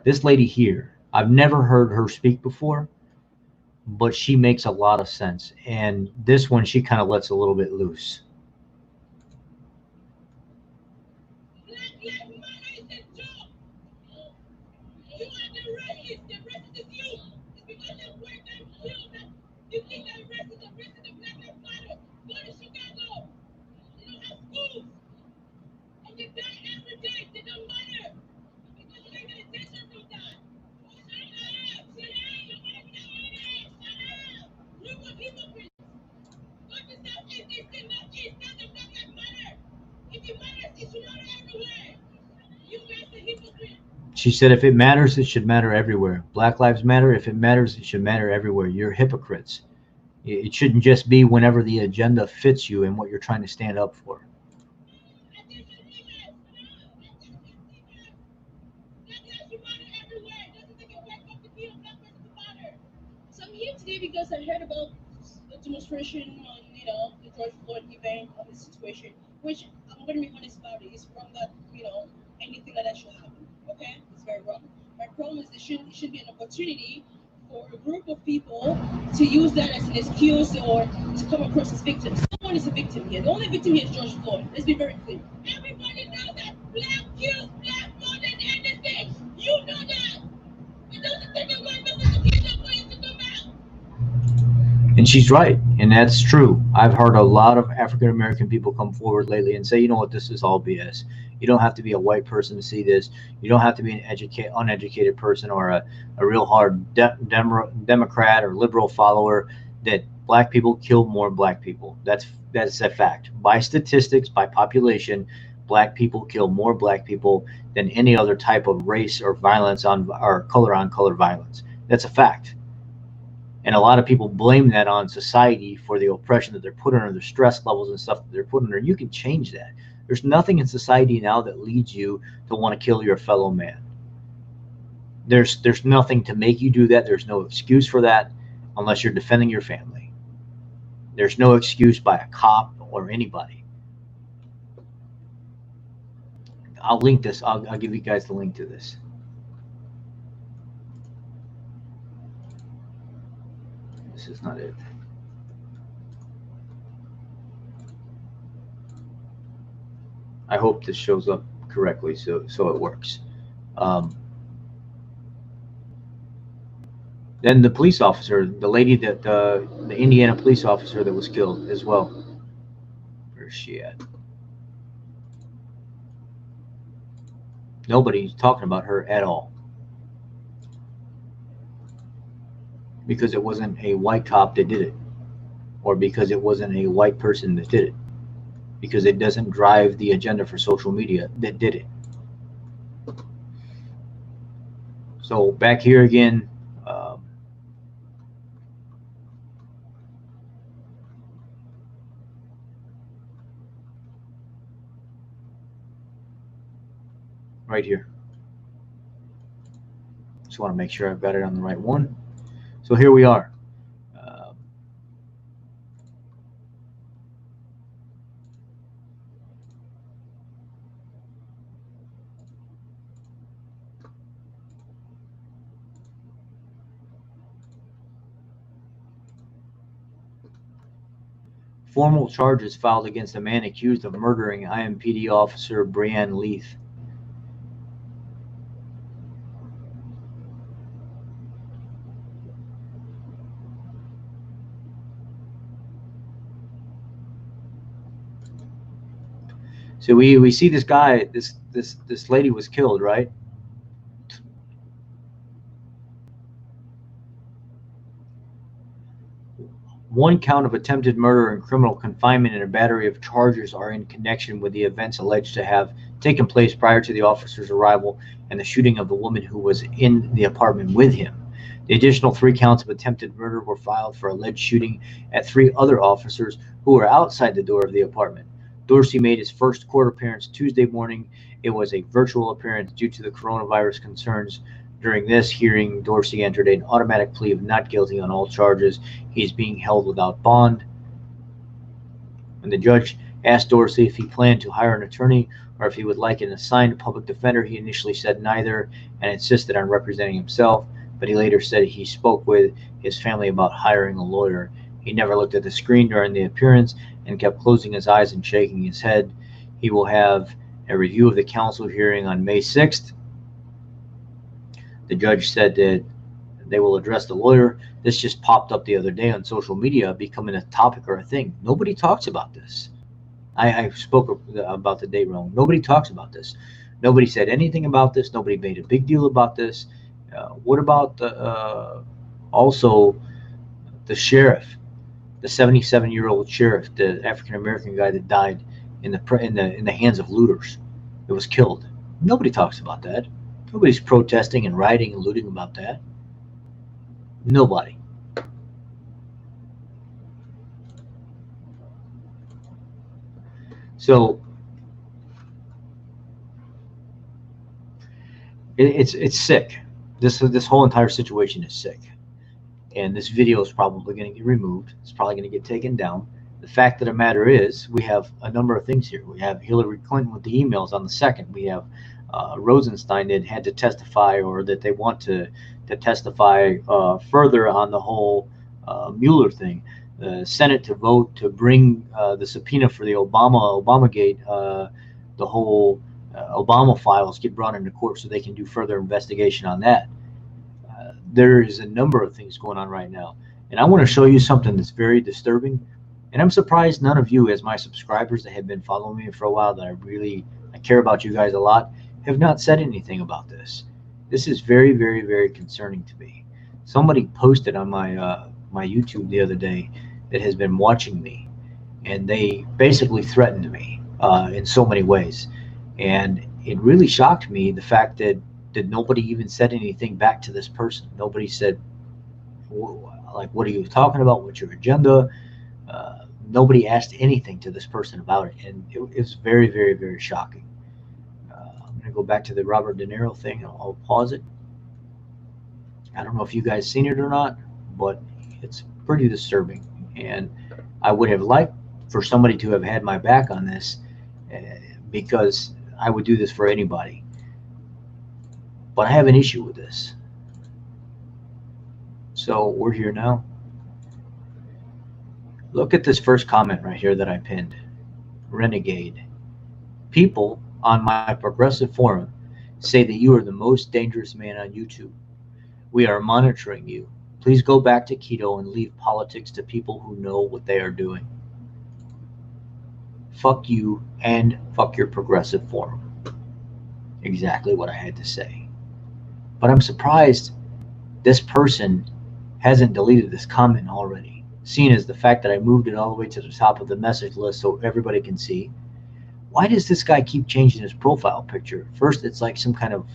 This lady here, I've never heard her speak before, but she makes a lot of sense. And this one, she kind of lets a little bit loose. She said, if it matters, it should matter everywhere. Black lives matter. If it matters, it should matter everywhere. You're hypocrites. It shouldn't just be whenever the agenda fits you and what you're trying to stand up for. So I'm here today because I heard about the demonstration on, the George Floyd event, on this situation, which I'm going to be honest about it. It's wrong that, anything like that should happen. Okay? It's very wrong. My problem is it should be an opportunity for a group of people to use that as an excuse or to come across as victims. No one is a victim here. The only victim here is George Floyd. Let's be very clear. Everybody knows that black kills black more than anything. You know that. It doesn't take a white man to kill that way to come out. And she's right, and that's true. I've heard a lot of African American people come forward lately and say, you know what, this is all BS. You don't have to be a white person to see this. You don't have to be an uneducated person or a real hard Democrat or liberal follower that black people kill more black people. That's a fact. By statistics, by population, black people kill more black people than any other type of race or violence or color on color violence. That's a fact. And a lot of people blame that on society for the oppression that they're put under, the stress levels and stuff that they're put under. You can change that. There's nothing in society now that leads you to want to kill your fellow man. There's nothing to make you do that. There's no excuse for that unless you're defending your family. There's no excuse by a cop or anybody. I'll link this. I'll give you guys the link to this. This is not it. I hope this shows up correctly so it works. Then the police officer, the lady that the Indiana police officer that was killed as well. Where's she at? Nobody's talking about her at all. Because it wasn't a white cop that did it, or because it wasn't a white person that did it, because it doesn't drive the agenda for social media that did it. So back here again, right here. Just want to make sure I've got it on the right one. So here we are. Formal charges filed against a man accused of murdering IMPD officer Brianne Leith. So we see this guy, this lady was killed, right? One count of attempted murder and criminal confinement and a battery of charges are in connection with the events alleged to have taken place prior to the officer's arrival and the shooting of the woman who was in the apartment with him. The additional 3 counts of attempted murder were filed for alleged shooting at 3 other officers who were outside the door of the apartment. Dorsey made his first court appearance Tuesday morning. It was a virtual appearance due to the coronavirus concerns. During this hearing, Dorsey entered an automatic plea of not guilty on all charges. He is being held without bond. When the judge asked Dorsey if he planned to hire an attorney or if he would like an assigned public defender, he initially said neither and insisted on representing himself, but he later said he spoke with his family about hiring a lawyer. He never looked at the screen during the appearance and kept closing his eyes and shaking his head. He will have a review of the counsel hearing on May 6th. The judge said that they will address the lawyer. This just popped up the other day on social media, becoming a topic or a thing. Nobody talks about this. I spoke about the date wrong. Nobody talks about this. Nobody said anything about this. Nobody made a big deal about this. What about also the sheriff, the 77-year-old sheriff, the African-American guy that died in the hands of looters? It was killed. Nobody talks about that. Nobody's protesting and rioting and looting about that. Nobody. So it's sick. This whole entire situation is sick, and this video is probably going to get removed. It's probably going to get taken down. The fact of the matter is, we have a number of things here. We have Hillary Clinton with the emails on the 2nd. We have Rosenstein that had to testify, or that they want to testify further on the whole Mueller thing. The Senate to vote to bring the subpoena for the Obamagate, the whole Obama files get brought into court so they can do further investigation on that. There is a number of things going on right now, and I want to show you something that's very disturbing. And I'm surprised none of you, as my subscribers that have been following me for a while, that I care about you guys a lot, have not said anything about this. This is very, very, very concerning to me. Somebody posted on my my YouTube the other day that has been watching me, and they basically threatened me in so many ways. And it really shocked me, the fact that nobody even said anything back to this person. Nobody said, like, what are you talking about? What's your agenda? Nobody asked anything to this person about it, and it was very, very, very shocking. I'm going to go back to the Robert De Niro thing. I'll pause it. I don't know if you guys seen it or not, but it's pretty disturbing, and I would have liked for somebody to have had my back on this, because I would do this for anybody. But I have an issue with this. So we're here now. Look at this first comment right here that I pinned. Renegade. People on my progressive forum say that you are the most dangerous man on YouTube. We are monitoring you. Please go back to keto and leave politics to people who know what they are doing. Fuck you and fuck your progressive forum. Exactly what I had to say. But I'm surprised this person hasn't deleted this comment already, seeing as the fact that I moved it all the way to the top of the message list so everybody can see. Why does this guy keep changing his profile picture? First, it's like some kind of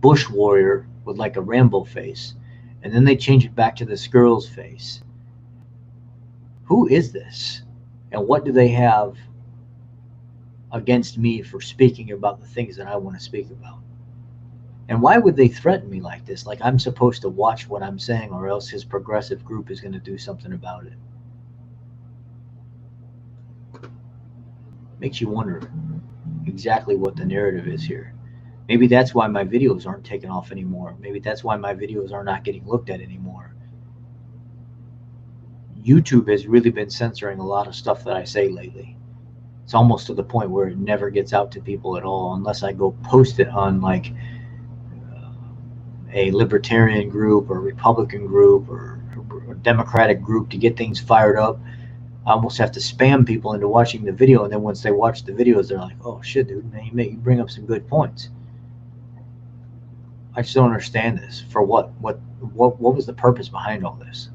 bush warrior with like a Rambo face, and then they change it back to this girl's face. Who is this? And what do they have against me for speaking about the things that I want to speak about? And why would they threaten me like this? Like I'm supposed to watch what I'm saying, or else his progressive group is going to do something about it. Makes you wonder exactly what the narrative is here. Maybe that's why my videos aren't taken off anymore. Maybe that's why my videos are not getting looked at anymore. YouTube has really been censoring a lot of stuff that I say lately. It's almost to the point where it never gets out to people at all, unless I go post it on like a libertarian group or Republican group or a Democratic group to get things fired up. I almost have to spam people into watching the video, and then once they watch the videos, they're like, "Oh shit, dude, man, you bring up some good points." I just don't understand this. For what? What was the purpose behind all this?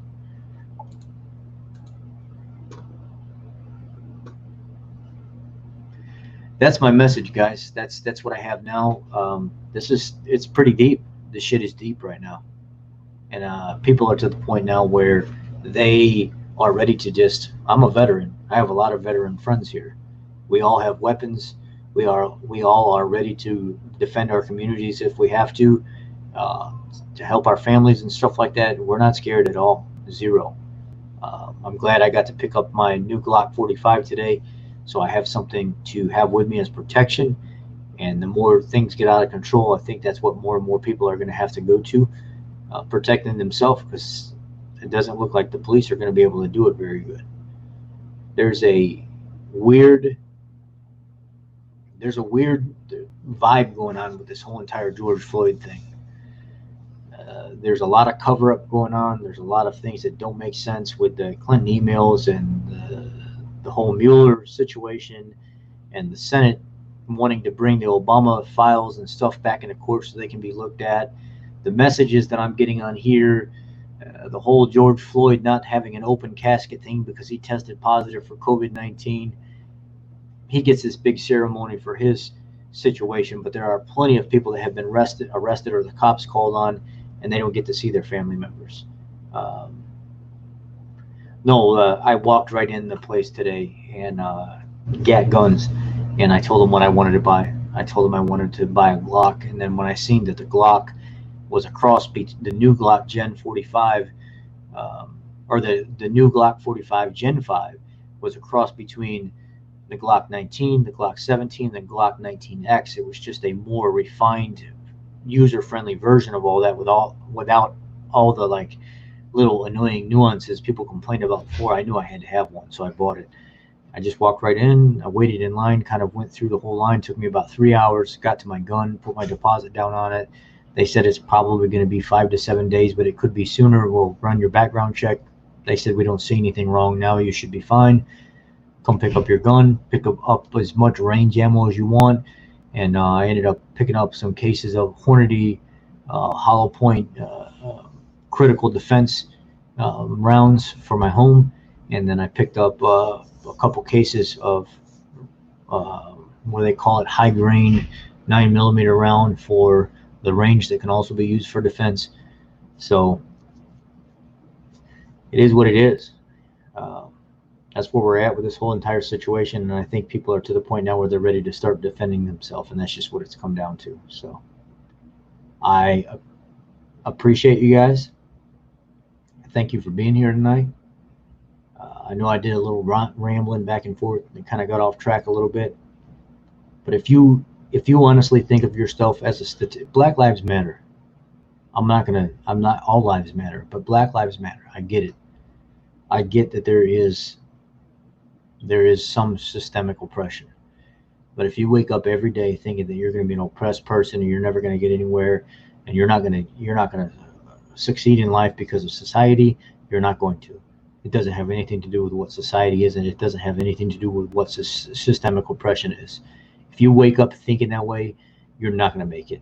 That's my message, guys. That's what I have now. It's pretty deep. This shit is deep right now, and people are to the point now where they are ready to just. I'm a veteran. I have a lot of veteran friends here. We all have weapons. We all are ready to defend our communities if we have to help our families and stuff like that. We're not scared at all. Zero. I'm glad I got to pick up my new Glock 45 today, so I have something to have with me as protection. And the more things get out of control, I think that's what more and more people are going to have to go to, protecting themselves, because it doesn't look like the police are going to be able to do it very good. There's a weird vibe going on with this whole entire George Floyd thing. There's a lot of cover-up going on. There's a lot of things that don't make sense with the Clinton emails and the whole Mueller situation, and the Senate wanting to bring the Obama files and stuff back into court so they can be looked at. The messages that I'm getting on here, the whole George Floyd not having an open casket thing because he tested positive for COVID-19. He gets this big ceremony for his situation, but there are plenty of people that have been arrested or the cops called on, and they don't get to see their family members. No, I walked right in the place today and got guns, and I told them what I wanted to buy. I told them I wanted to buy a Glock, and then when I seen that the Glock was a cross between the new Glock Gen 45, or the new Glock 45 Gen 5 was a cross between the Glock 19, the Glock 17, the Glock 19X. It was just a more refined, user-friendly version of all that, without all the like little annoying nuances people complained about before. I knew I had to have one, so I bought it. I just walked right in. I waited in line, kind of went through the whole line. Took me about 3 hours. Got to my gun, put my deposit down on it. They said it's probably going to be 5 to 7 days, but it could be sooner. We'll run your background check. They said we don't see anything wrong now. You should be fine. Come pick up your gun. Pick up as much range ammo as you want. And I ended up picking up some cases of Hornady hollow point critical defense rounds for my home. And then I picked up a couple cases of what they call it, high grain 9mm round for the range that can also be used for defense. So it is what it is. That's where we're at with this whole entire situation, and I think people are to the point now where they're ready to start defending themselves, and that's just what it's come down to. So I appreciate you guys. Thank you for being here tonight. I know I did a little rambling back and forth and kind of got off track a little bit, but if you honestly think of yourself as a statistic, Black Lives Matter. I'm not all lives matter, but Black Lives Matter. I get it. I get that there is some systemic oppression. But if you wake up every day thinking that you're going to be an oppressed person and you're never going to get anywhere, and you're not going to succeed in life because of society, you're not going to. It doesn't have anything to do with what society is, and it doesn't have anything to do with what systemic oppression is. If you wake up thinking that way, you're not going to make it.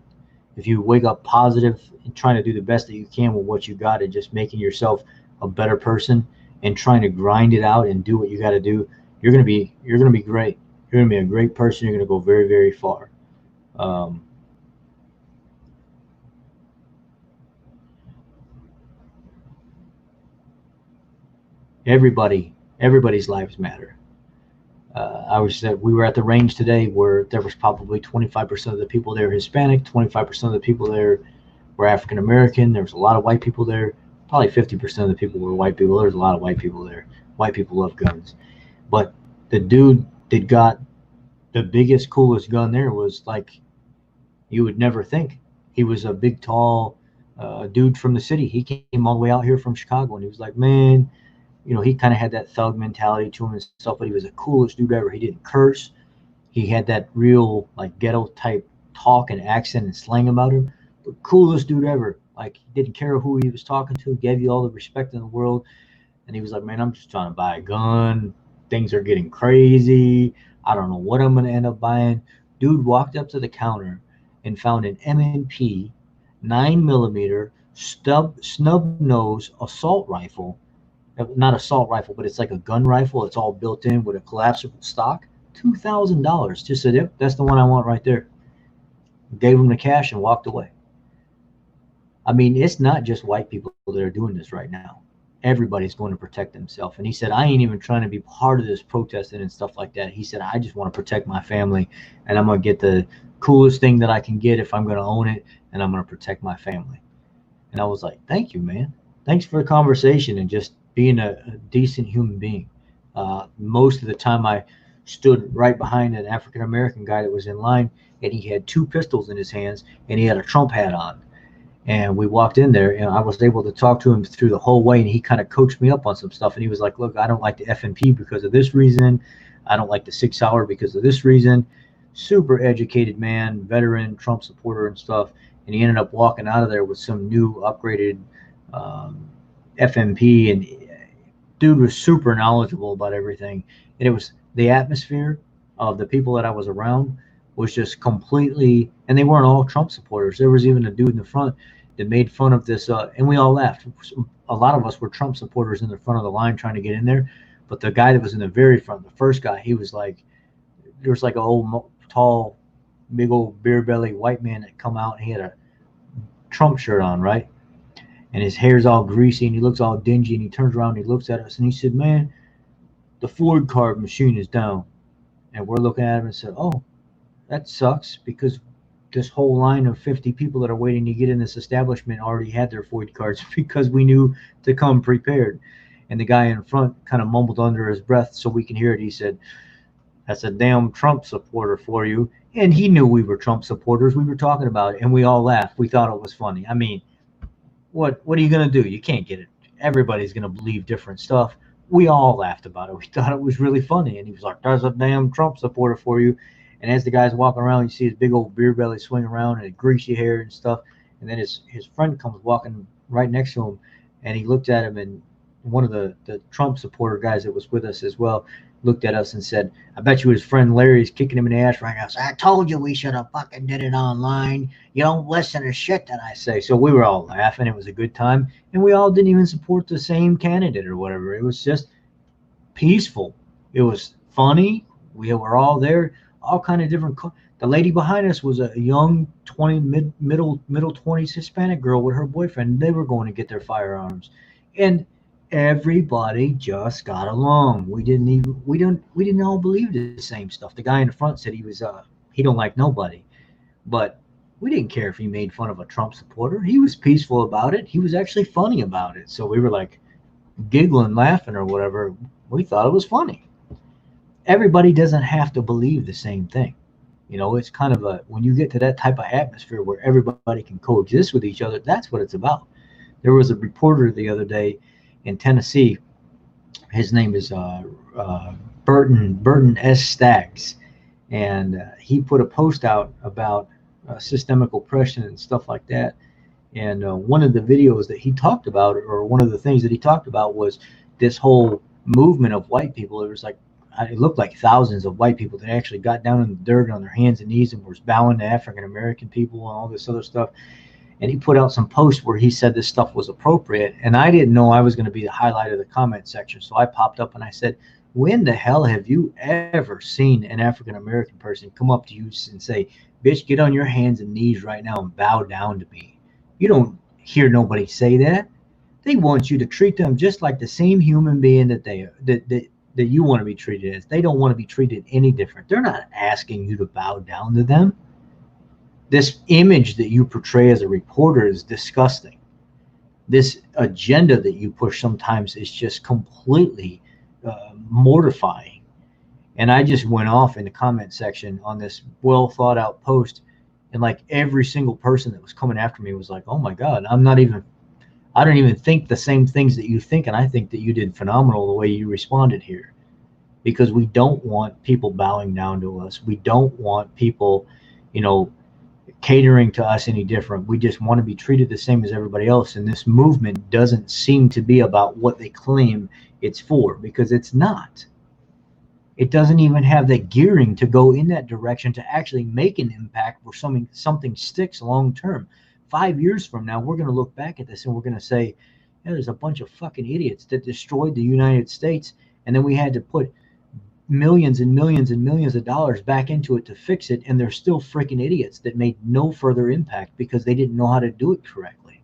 If you wake up positive and trying to do the best that you can with what you got and just making yourself a better person and trying to grind it out and do what you got to do, you're going to be great. You're going to be a great person. You're going to go very, very far. Everybody's lives matter. We were at the range today where there was probably 25% of the people there Hispanic, 25% of the people there were African American. There was a lot of white people there. Probably 50% of the people were white people. There's a lot of white people there. White people love guns. But the dude that got the biggest, coolest gun there was like, you would never think. He was a big, tall dude from the city. He came all the way out here from Chicago, and he was like, man, he kind of had that thug mentality to him and stuff, but he was the coolest dude ever. He didn't curse. He had that real like ghetto type talk and accent and slang about him. The coolest dude ever. Like, he didn't care who he was talking to, gave you all the respect in the world. And he was like, man, I'm just trying to buy a gun. Things are getting crazy. I don't know what I'm going to end up buying. Dude walked up to the counter and found an M&P 9mm snub nose assault rifle. Not assault rifle, but it's like a gun rifle. It's all built in with a collapsible stock. $2,000. Just said, yep, that's the one I want right there. Gave him the cash and walked away. I mean, it's not just white people that are doing this right now. Everybody's going to protect themselves. And he said, I ain't even trying to be part of this protesting and stuff like that. He said, I just want to protect my family, and I'm going to get the coolest thing that I can get if I'm going to own it, and I'm going to protect my family. And I was like, thank you, man. Thanks for the conversation and just being a decent human being. Most of the time I stood right behind an African-American guy that was in line, and he had 2 pistols in his hands, and he had a Trump hat on. And we walked in there, and I was able to talk to him through the whole way, and he kind of coached me up on some stuff. And he was like, look, I don't like the FNP because of this reason. I don't like the 6 hour because of this reason. Super educated man, veteran, Trump supporter and stuff. And he ended up walking out of there with some new upgraded FMP, and dude was super knowledgeable about everything. And it was the atmosphere of the people that I was around was just completely, and they weren't all Trump supporters. There was even a dude in the front that made fun of this, and we all laughed. A lot of us were Trump supporters in the front of the line trying to get in there, but the guy that was in the very front, the first guy, he was like, there was like an old, tall big old beer belly white man that come out, and he had a Trump shirt on, right? And his hair's all greasy and he looks all dingy, and he turns around and he looks at us and he said, "Man, the Ford card machine is down." And we're looking at him and said, "Oh, that sucks, because this whole line of 50 people that are waiting to get in this establishment already had their Ford cards," because we knew to come prepared. And the guy in front kind of mumbled under his breath so we can hear it. He said, "That's a damn Trump supporter for you." And he knew we were Trump supporters. We were talking about it, and we all laughed. We thought it was funny. I mean, what are you going to do? You can't get it. Everybody's going to believe different stuff. We all laughed about it. We thought it was really funny. And he was like, "There's a damn Trump supporter for you." And as the guy's walking around, you see his big old beer belly swing around and his greasy hair and stuff. And then his friend comes walking right next to him, and he looked at him, and one of the Trump supporter guys that was with us as well looked at us and said, "I bet you his friend Larry's kicking him in the ass right now. So, I told you we should have fucking did it online. You don't listen to shit that I say." So we were all laughing. It was a good time. And we all didn't even support the same candidate or whatever. It was just peaceful. It was funny. We were all there, all kind of different. The lady behind us was a young middle 20s Hispanic girl with her boyfriend. They were going to get their firearms. And everybody just got along. We didn't all believe the same stuff. The guy in the front said he don't like nobody, but we didn't care if he made fun of a Trump supporter. He was peaceful about it. He was actually funny about it. So we were like giggling, laughing or whatever. We thought it was funny. Everybody doesn't have to believe the same thing. It's kind of when you get to that type of atmosphere where everybody can coexist with each other, that's what it's about. There was a reporter the other day in Tennessee. His name is Burton S. Staggs, and he put a post out about systemic oppression and stuff like that. And one of the videos that he talked about, or one of the things that he talked about, was this whole movement of white people. It looked like thousands of white people that actually got down in the dirt on their hands and knees and was bowing to African American people and all this other stuff. And he put out some posts where he said this stuff was appropriate. And I didn't know I was going to be the highlight of the comment section. So I popped up and I said, "When the hell have you ever seen an African American person come up to you and say, 'Bitch, get on your hands and knees right now and bow down to me'?" You don't hear nobody say that. They want you to treat them just like the same human being that you want to be treated as. They don't want to be treated any different. They're not asking you to bow down to them. This image that you portray as a reporter is disgusting. This agenda that you push sometimes is just completely mortifying. And I just went off in the comment section on this well thought out post, and like every single person that was coming after me was like, "Oh my God, I don't even think the same things that you think, and I think that you did phenomenal the way you responded here." Because we don't want people bowing down to us. We don't want people, catering to us any different. We just want to be treated the same as everybody else. And this movement doesn't seem to be about what they claim it's for, because it's not. It doesn't even have the gearing to go in that direction to actually make an impact where something sticks long term. 5 years from now, we're going to look back at this and we're going to say, "Yeah, there's a bunch of fucking idiots that destroyed the United States, and then we had to put millions and millions and millions of dollars back into it to fix it, and they're still freaking idiots that made no further impact because they didn't know how to do it correctly."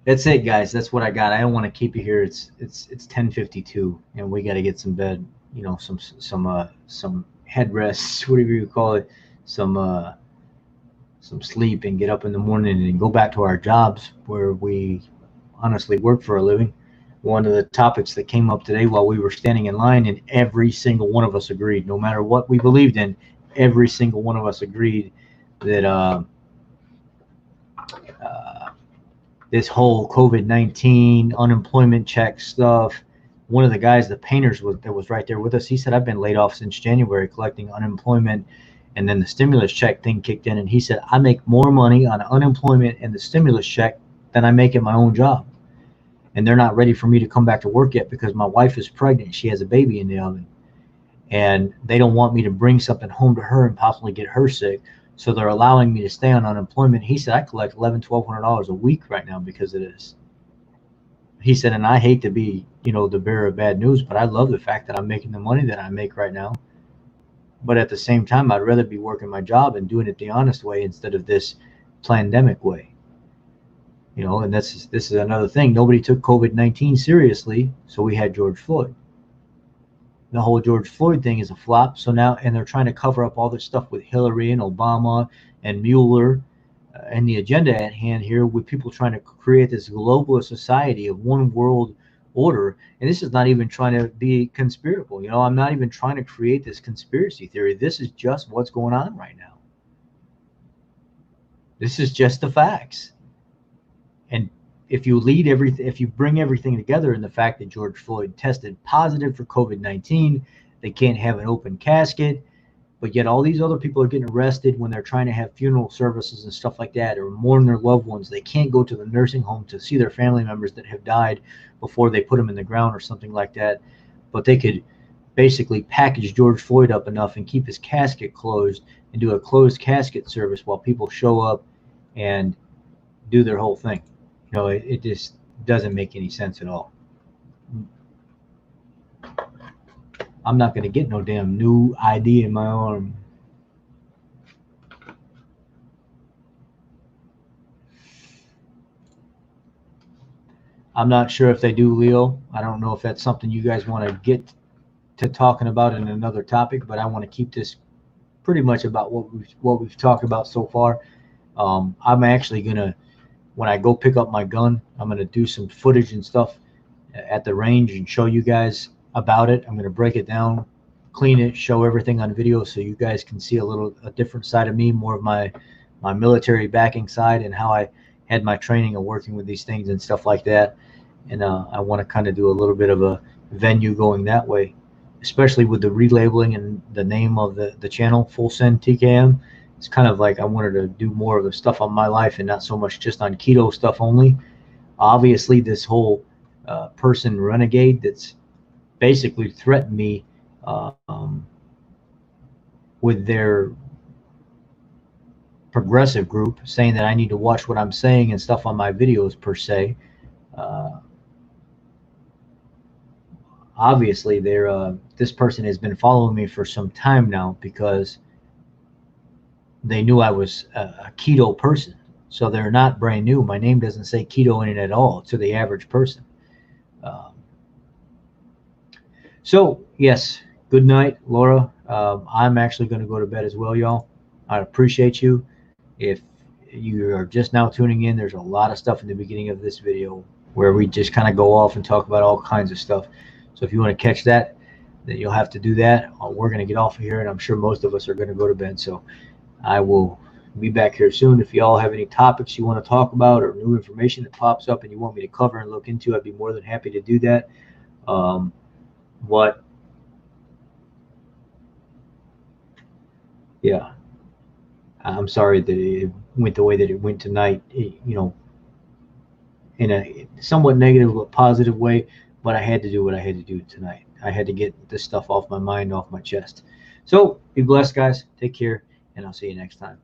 That's it, guys. That's what I got. I don't want to keep you here. It's 10:52, and we got to get some bed. Some headrests, whatever you call it, some sleep, and get up in the morning and go back to our jobs where we honestly work for a living. One of the topics that came up today while we were standing in line, and every single one of us agreed, no matter what we believed in, every single one of us agreed that this whole COVID-19 unemployment check stuff. One of the guys, the painters that was right there with us, he said, "I've been laid off since January collecting unemployment." And then the stimulus check thing kicked in, and he said, "I make more money on unemployment and the stimulus check than I make in my own job. And they're not ready for me to come back to work yet because my wife is pregnant. She has a baby in the oven." and they don't want me to bring something home to her and possibly get her sick. So they're allowing me to stay on unemployment. He said, I collect $1,100-$1,200 a week right now because of this. He said, and I hate to be, the bearer of bad news, but I love the fact that I'm making the money that I make right now. But at the same time, I'd rather be working my job and doing it the honest way instead of this pandemic way. And this is another thing. Nobody took COVID-19 seriously, so we had George Floyd. The whole George Floyd thing is a flop. So now, and they're trying to cover up all this stuff with Hillary and Obama and Mueller and the agenda at hand here, with people trying to create this globalist society of one world order. And this is not even trying to be conspiratorial. I'm not even trying to create this conspiracy theory. This is just what's going on right now. This is just the facts. And if you bring everything together, and the fact that George Floyd tested positive for COVID-19, they can't have an open casket, but yet all these other people are getting arrested when they're trying to have funeral services and stuff like that, or mourn their loved ones. They can't go to the nursing home to see their family members that have died before they put them in the ground or something like that. But they could basically package George Floyd up enough and keep his casket closed and do a closed casket service while people show up and do their whole thing. It just doesn't make any sense at all. I'm not going to get no damn new ID in my arm. I'm not sure if they do, Leo. I don't know if that's something you guys want to get to talking about in another topic, but I want to keep this pretty much about what we've talked about so far. I'm actually going to, when I go pick up my gun, I'm going to do some footage and stuff at the range and show you guys about it. I'm going to break it down, clean it, show everything on video so you guys can see a different side of me, more of my military backing side, and how I had my training of working with these things and stuff like that. And I want to kind of do a little bit of a venue going that way, especially with the relabeling and the name of the channel, Full Send TKM. It's kind of like I wanted to do more of the stuff on my life and not so much just on keto stuff only. Obviously, this whole person renegade that's basically threatened me with their progressive group, saying that I need to watch what I'm saying and stuff on my videos per se. Obviously, this person has been following me for some time now because they knew I was a keto person. So they're not brand new. My name doesn't say keto in it at all to the average person. So, yes, good night, Laura. I'm actually going to go to bed as well, y'all. I appreciate you. If you are just now tuning in, there's a lot of stuff in the beginning of this video where we just kind of go off and talk about all kinds of stuff. So if you want to catch that, then you'll have to do that. We're going to get off of here, and I'm sure most of us are going to go to bed. So I will be back here soon. If y'all have any topics you want to talk about or new information that pops up and you want me to cover and look into, I'd be more than happy to do that. But yeah, I'm sorry that it went the way that it went tonight, in a somewhat negative but positive way, but I had to do what I had to do tonight. I had to get this stuff off my mind, off my chest. So be blessed, guys. Take care, and I'll see you next time.